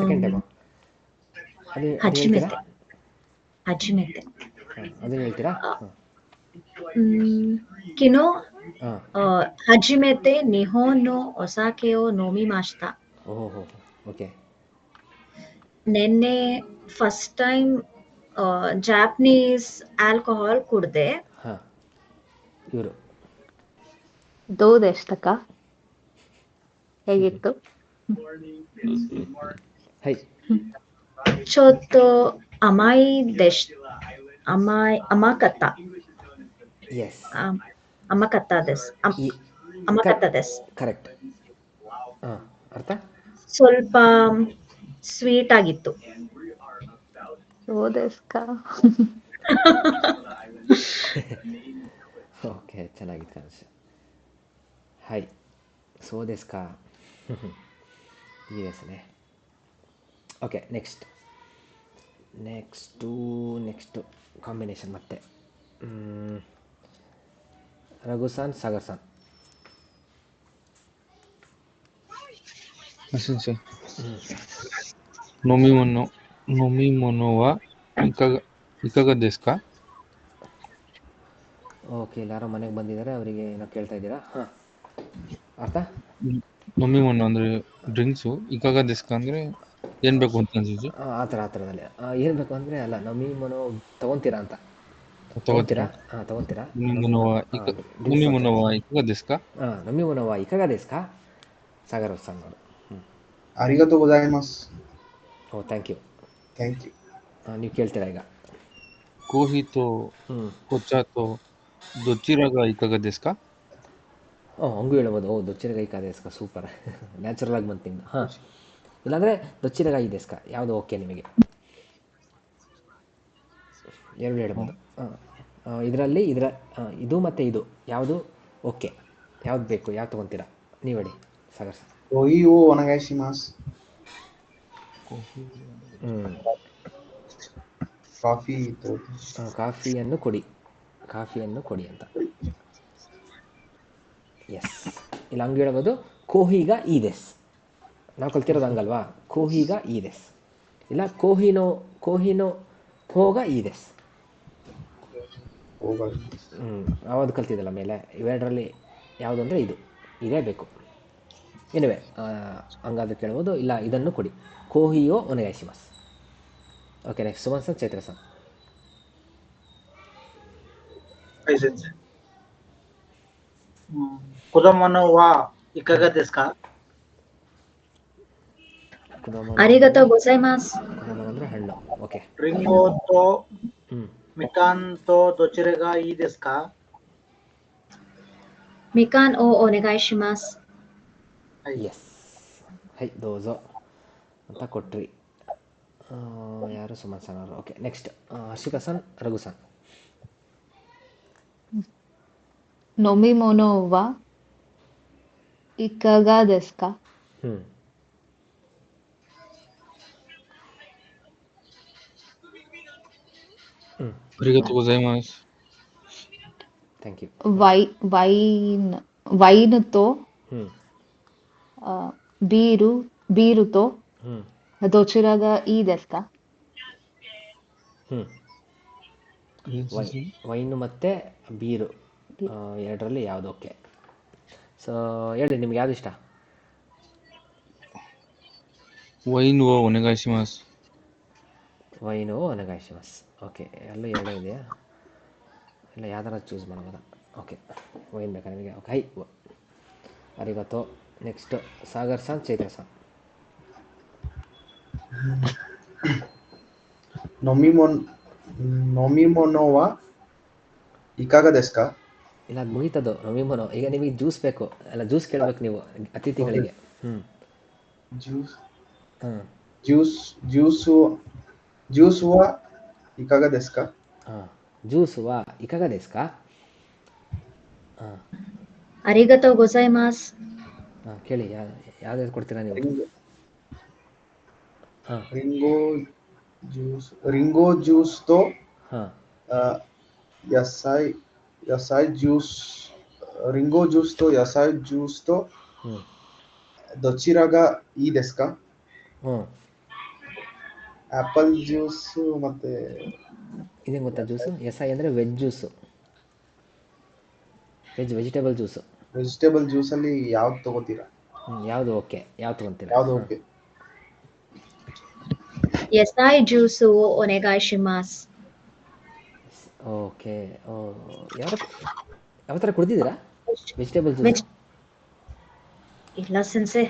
ಸೆಕೆಂಡ್ ಟೈಮಾ? ಅದು ಹೇಳ್ತೀರಾ? ಹಜಿಮೆತೆ. ಅದನ್ನು ಹೇಳ್ತೀರಾ? ಕಿನೋ ಹಾಂ. ಹಜಿಮೆತೆ ನಿಹೋನೋ ಒಸಾಕೆ ಓ ನೋಮಿಮಾಶ್ತಾ. ಓಹೋ, ಓಕೆ. ನೆನ್ನೆ ಫಸ್ಟ್ ಟೈಮ್ ಜಾಪನೀಸ್ ಆಲ್ಕೋಹಾಲ್ ಕುಡ್ದೆ. ಹಾಂ, ಇವರು ದೋದೆಷ್ಟಕ ಹೇಗಿತ್ತು? ಹೈ. ಚೋತ್ತೋ ಅಮಾಕತ್ತ. ಎಸ್, ಅಮಕತ್ತದೆಸ್. ಕರೆಕ್ಟ್. ಹಾಂ, ಅರ್ಥ? ಸ್ವಲ್ಪ ಸ್ವೀಟ್ ಆಗಿತ್ತು. ದೋದೆಸ್ಕ. ಓಕೆ, ಚೆನ್ನಾಗಿತ್ತು ಕಾಣಿಸ್. ಹೈ, ಸೋದೆಸ್ಕಾ. ಈ ಹೆಸರೇ. ಓಕೆ, ನೆಕ್ಸ್ಟು ಕಾಂಬಿನೇಷನ್ ಮತ್ತೆ. ರಘು ಸನ್, ಸಾಗರ್ ಸನ್. ನೋಮಿಮೊನೋವಾ ಇಕಾಗ ದೇಸ್ಕಾ. ಓಕೆ, ಎಲ್ಲಾರೋ ಮನೆಗೆ ಬಂದಿದ್ದಾರೆ, ಅವರಿಗೆ ಏನೋ ಕೇಳ್ತಾ ಇದ್ದೀರಾ? ಹಾಂ, ಅರ್ಥ? ನೋಮಿಮೊನೋ ಅಂದರೆ ಡ್ರಿಂಕ್ಸು, ಇಕಾಗ ದೇಸ್ಕಾ ಅಂದರೆ ಏನ್ ಬೇಕು ಅಂತ ಅನ್ಸುತ್ತೆ ಆ ಥರದಲ್ಲಿ ಏನು ಬೇಕು ಅಂದರೆ ಅಲ್ಲ ನಮಿ ಮೊನೋ ತೊಗೊತೀರಾ ಅಂತ ತಗೋತೀರಾ ತೊಗೊತೀರಾ ನಿಮ್ಮಿ ನಮಿ ಮೊನೋ ಮುನವ ಇಕಾಗ ದೇಸ್ಕಾ ನಮಿ ಮೊನೋವ ಇಕಾಗ ದೇಸ್ಕಾ ಸಾಗರ್ ಸನ್ ಅವರು ಅರಿಗತೋ ಗೊಜಾಯಿಮಾಸ್. Oh thank you. Thank you. ನೀವು ಕೇಳ್ತೀರಾ ಈಗ. ಕೋಹಿತೋ ಕೊಚ್ಚಾತೋ ದೊಚ್ಚಿರಾಗ ಇಕಾಗ ದೇಸ್ಕಾ. ಹಂಗೂ ಹೇಳ್ಬೋದು. ದೊಚ್ಚಿರಗಾಯಿ ಕಾದೇಸ್ಕ ಸೂಪರ್. ನ್ಯಾಚುರಲ್ ಆಗಿ ಬಂತು ನಿಮ್ದು. ಹಾಂ, ಇಲ್ಲಾಂದರೆ ದೊಚ್ಚಿರಗಾಯಿ ದೇಸ್ಕ ಯಾವುದು ಓಕೆ ನಿಮಗೆ? ಎರಡು ಹೇಳ್ಬೋದು. ಇದರಲ್ಲಿ ಇದು ಮತ್ತು ಇದು ಯಾವುದು ಓಕೆ? ಯಾವ್ದು ಬೇಕು? ಯಾವ್ದು ತೊಗೊತೀರಾ? ನೀವು ಹೇಳಿ ಸಾಗರ್ ಸರ್. ಕೋಹಿ ಓ ಒನಗಾಯಿಶಿಮಾಸ್. ಕಾಫಿಯನ್ನು ಕೊಡಿ ಅಂತ. ಎಸ್, ಇಲ್ಲ ಹಂಗೆ ಹೇಳ್ಬೋದು. ಕೋಹಿಗ ಈ ದೇಸ್ ನಾವು ಕಲ್ತಿರೋದು ಹಂಗಲ್ವಾ? ಕೋಹಿಗ ಈ ದೇಸ್, ಇಲ್ಲ ಕೋಹಿನೋ ಹೋಗ ಈ ದೇಸ್. ಯಾವ್ದು ಕಲ್ತಿದ್ದಲ್ಲ ಮೇಲೆ ಇವೆರಡರಲ್ಲಿ ಯಾವುದು ಅಂದರೆ ಇದೇ ಬೇಕು. ಏನಿವೆ ಹಂಗಾದ್ರೆ ಕೇಳ್ಬೋದು. ಇಲ್ಲ ಇದನ್ನು ಕೊಡಿ, ಕೋಹಿಯೋ ಒನಗಾಯಿಶಿಮಾಸ್. Okay, next Suman sir, Chaitra sir. ಕುದಮನೋ ವಾ ಇಕಾಗ ದೇಸ್ಕಾ. ಅರಿಗತೋ ಗೊಜೈಮಾಸ್. ಕುದಮನ ಅಂದರೆ ಹಣ್ಣು. ಓಕೆ. ರಿಂಗೋ ತೋ ಮಿಕಾನ್ ತೋ ದೊಚಿರೆಗ ಈ ದೇಸ್ಕಾ. ಮಿಕಾನ್ ಓ ಒನೆಗಾಯಿಶಿಮಾಸ್. ಎಸ್, ಹೈ ದೋಜೋ ಅಂತ ಕೊಟ್ರಿ. ಯಾರು? ಸುಮನ್ ಸನ್ ಅವರು. ಓಕೆ, ನೆಕ್ಸ್ಟ್ ಹರ್ಷಿತಾ ಸನ್, ರಘು ಸನ್. ನೊಮಿಮೊನೊ ವಾ ಇಕಾಗ ದೇಸ್ಕಾ. ಅರಿಗತೋ ಗೊಜಾಯಿಮಾಸ್. Thank you. ವೈನ್ ತೋ ಬೀರು ತೋ ದೊಚಿರಾಗ ಈ ದೇಸ್ಕಾ. ವೈನು ಮತ್ತು ಬೀರು ಎರಡರಲ್ಲಿ ಯಾವುದು ಓಕೆ? ಸೊ ಹೇಳಿ, ನಿಮ್ಗೆ ಯಾವುದು ಇಷ್ಟ? ವೈನ್ ಓ ಒನಗಾಯಿಶಿಮಾಸ್. ವೈನು ಒನಗಾಯಿಶಿಮಾಸ್. ಓಕೆ, ಎಲ್ಲೂ ಎರಡೇ ಇದೆಯಾ? ಇಲ್ಲ, ಯಾವ್ದಾರ ಚೂಸ್ ಮಾಡ್ಬೋದಾ? ಓಕೆ, ವೈನ್ ಬೇಕಾ ನಿಮಗೆ? ಓಕೆ, ಹೈ ಅರಿಗತೋ. ನೆಕ್ಸ್ಟ್ ಸಾಗರ್ ಸನ್, ಚೈತ್ರ ಸನ್. ನೊಮಿಮೊನೋವಾ ಇಕಾಗ ದೇಸ್ಕಾ. ಇಲ್ಲ, ಅದು ಮುಗೀತದು ನೊಮಿಮೊನೋ. ಈಗ ನಿಮಗೆ ಜ್ಯೂಸ್ ಬೇಕು ಅಲ್ಲ, ಜ್ಯೂಸ್ ಕೇಳಬೇಕು ನೀವು ಅತಿಥಿಗಳಿಗೆ. ಜ್ಯೂಸುವಾ ಇಕಾಗ ದೇಸ್ಕಾ. ಜ್ಯೂಸುವಾ ಇಕಾಗ ದೇಸ್ಕಾ. ಅರಿಗತೋ ಗೊಜೈಮಾಸ್. ಕೇಳಿ, ಯಾವ್ದು ಕೊಡ್ತೀರಾ ನೀವು? ರಿಂಗೋ ಜ್ಯೂಸ್ ತೋ ಯಸಾಯ್ ಜ್ಯೂಸ್. ರಿಂಗೋ ಜ್ಯೂಸ್ ತೋ ಯಸಾಯ್ ಜ್ಯೂಸ್ ತೋ ದೊಚಿರಾಗ ಈ ದೇಸ್ಕಾ. ಆಪಲ್ ಜ್ಯೂಸ್ ಮತ್ತೆ ಇದೇನು ಗೊತ್ತಾ ಜ್ಯೂಸು? ಯಸಾಯಿ ಅಂದರೆ veg juice, vegetable juice. Vegetable ಜ್ಯೂಸಲ್ಲಿ ಯಾವ್ದು ತಗೋತೀರಾ? ಯಾವುದು ಓಕೆ? ಯಾವ್ದು ತೊಗೊತೀರಾ? ಯಾವ್ದು ಓಕೆ? ಯಸಾಯ್ ಜ್ಯೂಸು ಒನೆಗಾಯಿಶಿಮಾಸ್. ಓಕೆ. ಯಾವ ಥರ ಕುಡ್ದಿದ್ದೀರಾ ವೆಜಿಟೇಬಲ್ ಜ್ಯೂಸ್? ಇಲ್ಲ ಸೆನ್ಸೆ.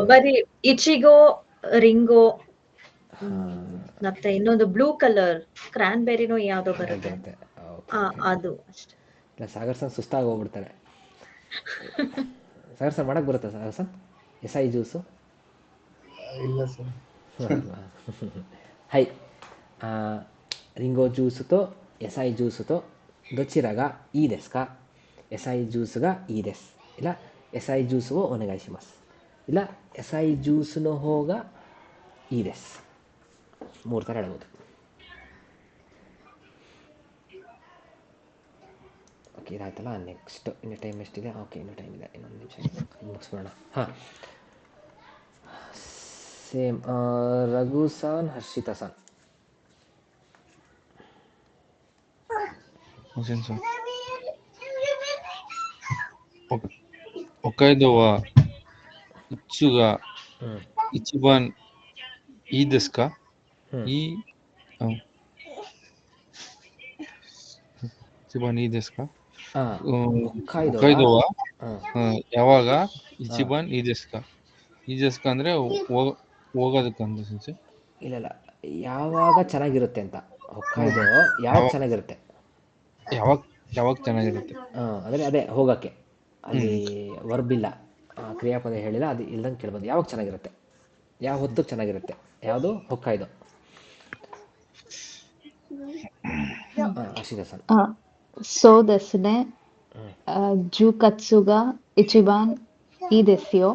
ಬರೀ ಇಚಿಗೋ, ರಿಂಗೋ, ಮತ್ತೆ ಇನ್ನೊಂದು ಬ್ಲೂ ಕಲರ್ ಕ್ರಾನ್ಬೆರಿನೋ ಯಾವ್ದೋ ಬರುತ್ತೆ, ಅದು ಅಷ್ಟೇ. ಇಲ್ಲ, ಸಾಗರ್ ಸನ್ ಸುಸ್ತಾಗಿ ಹೋಗ್ಬಿಡ್ತಾರೆ. ಸಾಗರ್ ಸನ್ ಮಾಡಕ್ಕೆ ಬರುತ್ತಾ ಸಾಗರ್ ಸನ್ ಎಸಾಯಿ ಜ್ಯೂಸು? ಇಲ್ಲ ಸರ್. ಹೈ ರಿಂಗೋ ಜ್ಯೂಸು ತೋ ಎಸಾಯಿ ಜ್ಯೂಸು ತೋ ದೊಚ್ಚಿರಾಗ ಈ ದೇಸ್ಕಾ. ಎಸಾಯಿ ಜ್ಯೂಸ್ಗ ಈ ದೇಸ್, ಇಲ್ಲ ಎಸಾಯಿ ಜ್ಯೂಸು ಒನಗಾಯಿಶಿಮಾಸ್, ಇಲ್ಲ ಎಸಾಯಿ ಜ್ಯೂಸ್ನೋ ಹೋಗ ಈ ದೇಸ್. 3 ಥರ ಹೇಳ್ಬೋದು. ಓಕೆ, ಇದಾಯ್ತಲ್ಲ. ನೆಕ್ಸ್ಟ್ ಇನ್ನು ಟೈಮ್ ಎಷ್ಟಿದೆ? ಓಕೆ, ಇನ್ನೂ ಟೈಮ್ ಇದೆ, ಇನ್ನೊಂದು ನಿಮಿಷ ಮುಗಿಸ್ಬಿಡೋಣ. ಹಾಂ, ಸೇಮ್ ರಘು ಸನ್, ಹರ್ಷಿತಾ ಸನ್. ಒಕ್ಕೈದೋ ವಾ ಇಚ್ಚುಗ ಹ್ಞೂ ಇಚಿಬಾನ್ ಈ ದೆಸ್ಕ ಹ್ಞೂ ಈ ಇಚಿಬಾನ್ ಈ ದೆಸ್ಕ ಹಾಂ ಹೊಕ್ಕಾಯ್ದೋವ ಹೊಕ್ಕೈದೋವ ಹಾಂ ಯಾವಾಗ ಹಾಂ ಇಚಿಬಾನ್ ಈ ದೆಸ್ಕ ಈ ದೆಸ್ಕ ಅಂದ್ರೆ ಹೋಗೋದಕ್ಕಂತ ಸೆನ್ಸೆ. ಇಲ್ಲ ಇಲ್ಲ, ಯಾವಾಗ ಚೆನ್ನಾಗಿರುತ್ತೆ ಅಂತ. ಹೊಕ್ಕಾಯ್ದೋ ಯಾವಾಗ ಯಾವಾಗ ಚೆನ್ನಾಗಿರುತ್ತೆ. ಯಾವಾಗ ಯಾವಾಗ ಚೆನ್ನಾಗಿರುತ್ತೆ. ಅಂದರೆ ಅದೇ ಹೋಗೋಕ್ಕೆ ಅಲ್ಲಿ ಹ್ಮ್ ವರ್ಬ್ ಇಲ್ಲ, ಕ್ರಿಯಾಪದ ಹೇಳಿಲ್ಲ, ಅದು ಇಲ್ದಂಗೆ ಕೇಳ್ಬೋದು. ಯಾವಾಗ ಚೆನ್ನಾಗಿರುತ್ತೆ, ಯಾವ ಹೊತ್ತು ಚೆನ್ನಾಗಿರುತ್ತೆ, ಯಾವುದು ಹೊಕ್ಕಾಯ್ದೋ. ಹಾಂ ಅಶಿತಾ ಸರ್. そうですね。 ಹ್ಞೂ 10月が一番いいですよ。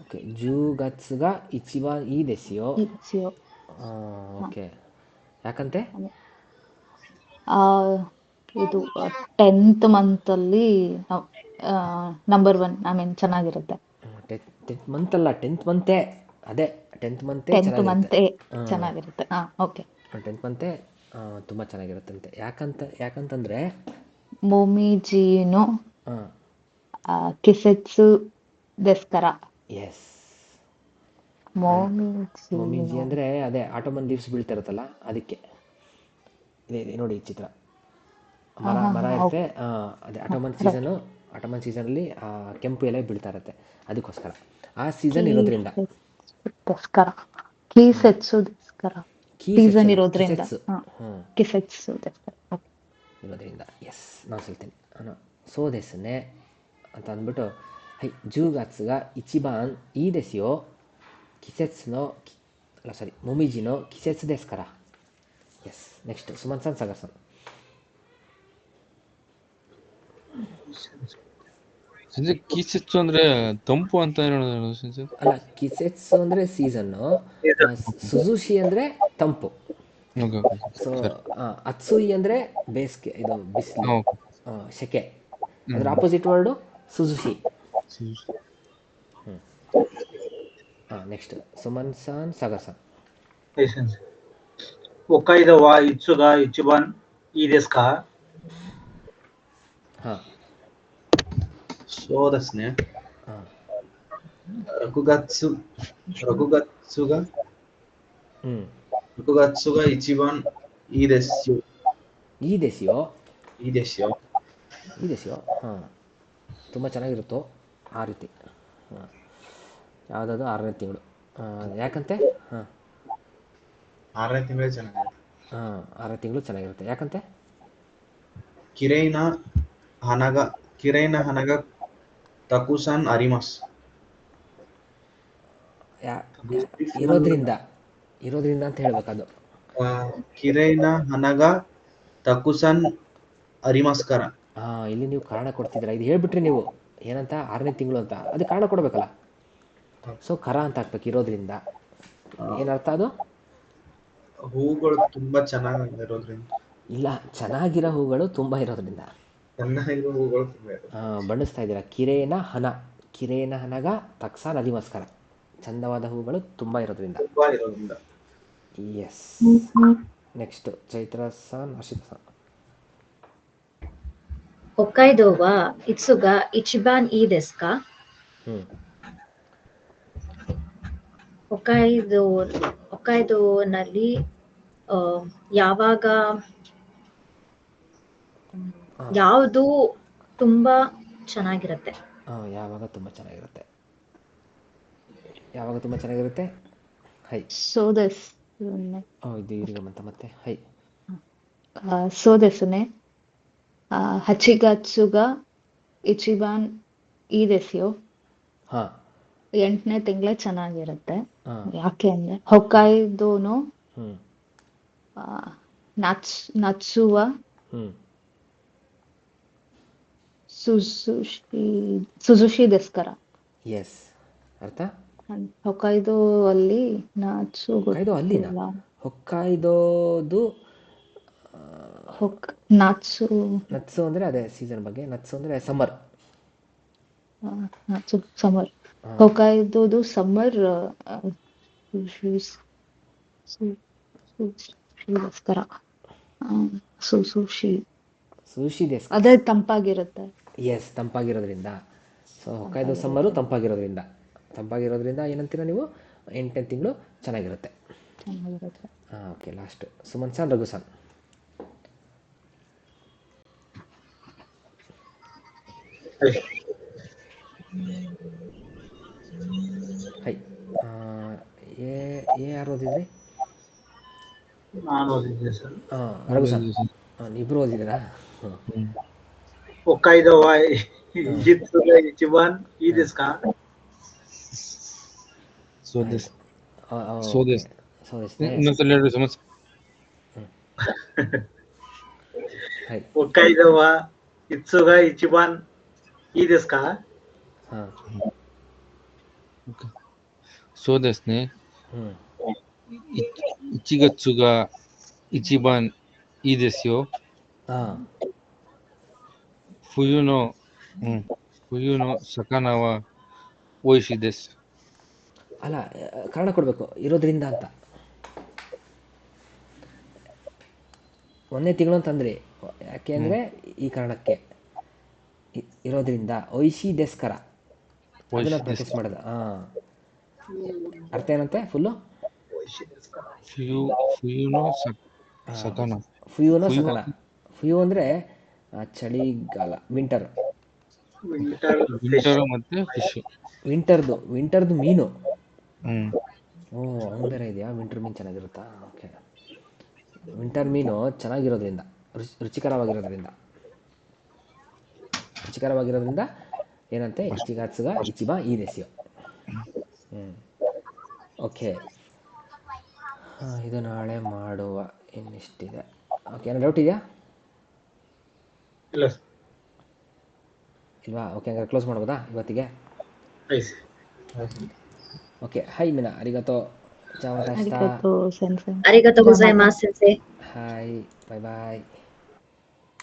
ಓಕೆ. 10月が一番いいですよ。いいですよ。ಓಕೆ. ಯಾಕಂತೆ? ಇದು 10th ಮಂತಲ್ಲಿ ನಂಬರ್ 1 ಐ ಮೀನ್ ಚೆನ್ನಾಗಿರುತ್ತೆ. 10th ಮಂತ್ ಅಲ್ಲ, 10th ಮಂತೇ. ಅದೇ 10th ಮಂತೇ 10th ಚೆನ್ನಾಗಿರುತ್ತೆ. ಮಂತೇ ಚೆನ್ನಾಗಿರುತ್ತೆ. ಓಕೆ. 10th ಮಂತೇ ತುಂಬ ಚೆನ್ನಾಗಿರುತ್ತಂತೆ. ಯಾಕಂತಂದರೆ ಮೊಮಿಜಿನೋ ಹಾಂ季節ですから。ಎಸ್. ಮೊಮಿಜಿ ಮೊಮಿಜಿ ಅಂದರೆ ಅದೇ ಆಟೋಮನ್ ಲೀವ್ಸ್ ಬೀಳ್ತಿರುತ್ತಲ್ಲ, ಅದಕ್ಕೆ. ಇದೆ ನೋಡಿ ಈ ಚಿತ್ರ. ಮರ ಇರುತ್ತೆ, ಅದೇ ಆಟೋಮನ್ ಸೀಸನಲ್ಲಿ ಕೆಂಪು ಎಲೆ ಬೀಳ್ತಾ ಇರುತ್ತೆ, ಅದಕ್ಕೋಸ್ಕರ ಆ ಸೀಸನ್ ಇರೋದ್ರಿಂದ. ಸೀಸನ್ ಇರೋದ್ರಿಂದ ಇರೋದ್ರಿಂದ. ಎಸ್, ನಾನು ಹೇಳ್ತೀನಿ. ಸೋ ದೆಸ್ನೆ ಅಂತ ಅಂದ್ಬಿಟ್ಟು, ಹೈ 10月が一番いいですよ。もみじの季節ですから。ಎಸ್. ನೆಕ್ಸ್ಟ್ ಸುಮನ್ ಸನ್ ಸಾಗರ್ ಸನ್. ಸಂಜೆ ಕಿಸೆಚ್ಚು ಅಂದ್ರೆ ತಂಪು ಅಂತ ಹೇಳೋದು ಸಂಜೆ. ಅಲ್ಲ, ಕಿಸೆಟ್ಸು ಅಂದರೆ ಸೀಸನ್ನು, ಸುಜುಶಿ ಅಂದರೆ ತಂಪು. ಸೊ ಅತ್ಸುಯಿ ಅಂದರೆ ಬೇಸಿಗೆ, ಇದು ಬಿಸಿಲು, ಸೆಕೆ. ಅದರ ಆಪೋಸಿಟ್ ವರ್ಡು ಸುಜುಶಿ. ನೆಕ್ಸ್ಟ್ ಸುಮನ್ ಸಾನ್ ಸಾಗರ್ ಸನ್. 北海道はいつが一番いいですか。 ಹಾಂ そうですね。 ಹಾಂ 6月が一番いいですよ。いいですよ。いいですよ。いいですよ. ಹಾಂ, ತುಂಬ ಚೆನ್ನಾಗಿರುತ್ತೋ ಆ ರೀತಿ. ಹಾಂ, ಯಾವುದಾದ್ರು 6ನೇ ತಿಂಗಳು. ಯಾಕಂತೆ? ಹಾಂ, 6ನೇ ತಿಂಗಳೇ ಚೆನ್ನಾಗಿರುತ್ತೆ. 6ನೇ ತಿಂಗಳು ಚೆನ್ನಾಗಿರುತ್ತೆ. ಯಾಕಂತೆ? ಕಿರೈನ ಹನಗ ತಕುಸಾನ್ ಅರಿಮಸ್. ಇರೋದ್ರಿಂದ ಅಂತ ಹೇಳ್ಬೇಕದು. ಕಿರೈನ ಹನಗ ತಕುಸಾನ್ ಅರಿಮಸ್ಕರ. ಇಲ್ಲಿ ನೀವು ಕಾರಣ ಕೊಡ್ತಿದ್ದೀರಾ. ಇದು ಹೇಳ್ಬಿಟ್ರಿ ನೀವು ಏನಂತ, 6ನೇ ತಿಂಗಳು ಅಂತ. ಅದು ಕಾರಣ ಕೊಡ್ಬೇಕಲ್ಲ. ಸೊ ಕರ ಅಂತ ಹಾಕ್ಬೇಕು, ಇರೋದ್ರಿಂದ. ಏನರ್ಥ ಅದು? ಹೂಗಳು ತುಂಬಾ ಚೆನ್ನಾಗಿರೋದ್ರಿಂದ. ಇಲ್ಲ, ಚೆನ್ನಾಗಿರೋ ಹೂಗಳು ತುಂಬ ಇರೋದ್ರಿಂದ. ಚೆನ್ನಾಗಿರೋ ಹೂಗಳು ಬಣ್ಣಿಸ್ತಾ ಇದ್ದೀರಾ. ಕಿರೇನ ಹನಗ ತಕ್ಸಾನ್ ಅರಿಮಸ್ಕರ. ಚಂದವಾದ ಹೂಗಳು ತುಂಬ ಇರೋದ್ರಿಂದ. ಎಸ್. ನೆಕ್ಸ್ಟ್ ಚೈತ್ರ ಸಾನ್ ಹರ್ಷಿತಾ ಸಾನ್. 北海道はいつが一番いいですか。 北海道ನಲ್ಲಿ ಯಾವುದು ತುಂಬಾ ಚೆನ್ನಾಗಿರುತ್ತೆ. ಯಾವಾಗ ತುಂಬ ಚೆನ್ನಾಗಿರುತ್ತೆ. ಯಾವಾಗ ತುಂಬ ಚೆನ್ನಾಗಿರುತ್ತೆ. ಹೈ.そうですね. ಇದು ಇರಿಗ ಮತ್ತೆ ಹೈ. そうですね. 8月が一番いいですよ. ಹಾಂ, 8ನೇ ತಿಂಗಳೇ ಚೆನ್ನಾಗಿರುತ್ತೆ. ಯಾಕೆ ಅಂದ್ರೆ ಹೊಕ್ಕೈದೋನು ನತ್ಸುವ ಸುಜುಶಿ ದೆಸ್ಕರ. ಎಸ್. ಅರ್ಥ? ಹೊಕ್ಕೈದೋ ಅಲ್ಲಿ ನಾಚು ಅಲ್ಲಿನ ಹೊಕ್ಕೈದೋದು ನತ್ಸು ಅಂದರೆ ಅದೇ ಸೀಸನ್ ಬಗ್ಗೆ. ನತ್ಸು ಅಂದರೆ ಸಮ್ಮರ್. ಸಮರ್. ಹೊಕ್ಕೈದೋದು ಸಮ್ಮರ್ ಸುಶಿ ಅದೇ ತಂಪಾಗಿರುತ್ತೆ. ಎಸ್, ತಂಪಾಗಿರೋದ್ರಿಂದ. ಸೊ ಹೊಕ್ಕಾಯ್ದೋ ಸಮ್ಮರು ತಂಪಾಗಿರೋದ್ರಿಂದ ಏನಂತೀರ ನೀವು 8ನೇ ತಿಂಗಳು ಚೆನ್ನಾಗಿರುತ್ತೆ. ಚೆನ್ನಾಗಿರುತ್ತೆ. ಹಾಂ ಓಕೆ. ಲಾಸ್ಟ್ ಸುಮನ್ ಸಾನ್ ರಘು ಸಾನ್. ಹೈ ಯಾರು ಓದಿದ್ರಿ? ನಾನು ಓದಿದ್ದೆ ಸರ್. ಹಾಂ ರಘು ಸಾನ್. ಹಾಂ ಇಬ್ಬರು ಓದಿದ್ದೀರಾ? ಹಾಂ ಹೊಕ್ಕಾಯ್ದೋ ವಾ ಇಜಿತ್ಸುಗ ಇಚಿಬಾನ್ ಈ ದೇಶ ಕಾ? ಸ್ವದೇಶ್. ಸ್ವದೇಶ್. ಇನ್ನೊಂದ್ಸಲ ಹೇಳಿ ಸಮಸ್ಯೆ. ಹೊಕ್ಕಾಯ್ದೋ ವಾ ಇತ್ಸುಗ ಇಚಿಬಾನ್ ಈ ದೇಶ ಕಾ? ಹಾಂそうですね。1月が一番いいですよ。ಹಾಂ冬の魚は美味しいです。ಅಲ್ಲ ಕಾರಣ ಕೊಡಬೇಕು, ಇರೋದ್ರಿಂದ ಅಂತ. 1ನೇ ತಿಂಗಳು ಅಂತಂದ್ರಿ, ಯಾಕೆ ಅಂದರೆ ಈ ಕಾರಣಕ್ಕೆ ಇರೋದ್ರಿಂದ. ಒಯ್ಶಿ ದೇಸ್ಕರ ಅದನ್ನ ಪ್ರಾಕ್ಟೀಸ್ ಮಾಡೋದು. ಹಾಂ ಅರ್ಥ ಏನಂತೆ ಫುಲ್ಲು? ಫುಯುನೋ ಸಕನ. ಫುಯುನೋ ಸಕನ. ಫುಯು ಅಂದರೆ ಚಳಿಗಾಲ, ವಿಂಟರ್ ಮತ್ತೆ ಫಿಶ್. ವಿಂಟರ್ದು ಮೀನು. ಓ ಅವ್ನು ಬೇರೆ ಇದೆಯಾ? ವಿಂಟರ್ ಮೀನು ಚೆನ್ನಾಗಿರುತ್ತಾ? ಓಕೆ. ವಿಂಟರ್ ಮೀನು ಚೆನ್ನಾಗಿರೋದ್ರಿಂದ, ರುಚಿಕರವಾಗಿರೋದ್ರಿಂದ ಏನಂತೆ? ಇಚಿಗಾತ್ಸುಗ ಇಚಿಬಾ ಈ ದೇಸಿಯೋ. ಓಕೆ. ಇದು ನಾಳೆ ಮಾಡುವ. ಇನ್ನಿಷ್ಟಿದೆ. ಓಕೆ. ಏನೋ ಡೌಟ್ ಇದೆಯಾ? ಇಲ್ವಾ? ಓಕೆ, ಹಂಗಾರೆ ಕ್ಲೋಸ್ ಮಾಡ್ಬೋದಾ ಇವತ್ತಿಗೆ? ಓಕೆ. ಹೈ ಮೀನಾ, ಅರಿಗತೋ ಚಾವತಾಸ್ತಾ. ಅರಿಗತೋ ಗೋಜೈಮಾಸು ಸೆನ್ಸೆ. ಹಾಯ್, ಬಾಯ್ ಬಾಯ್.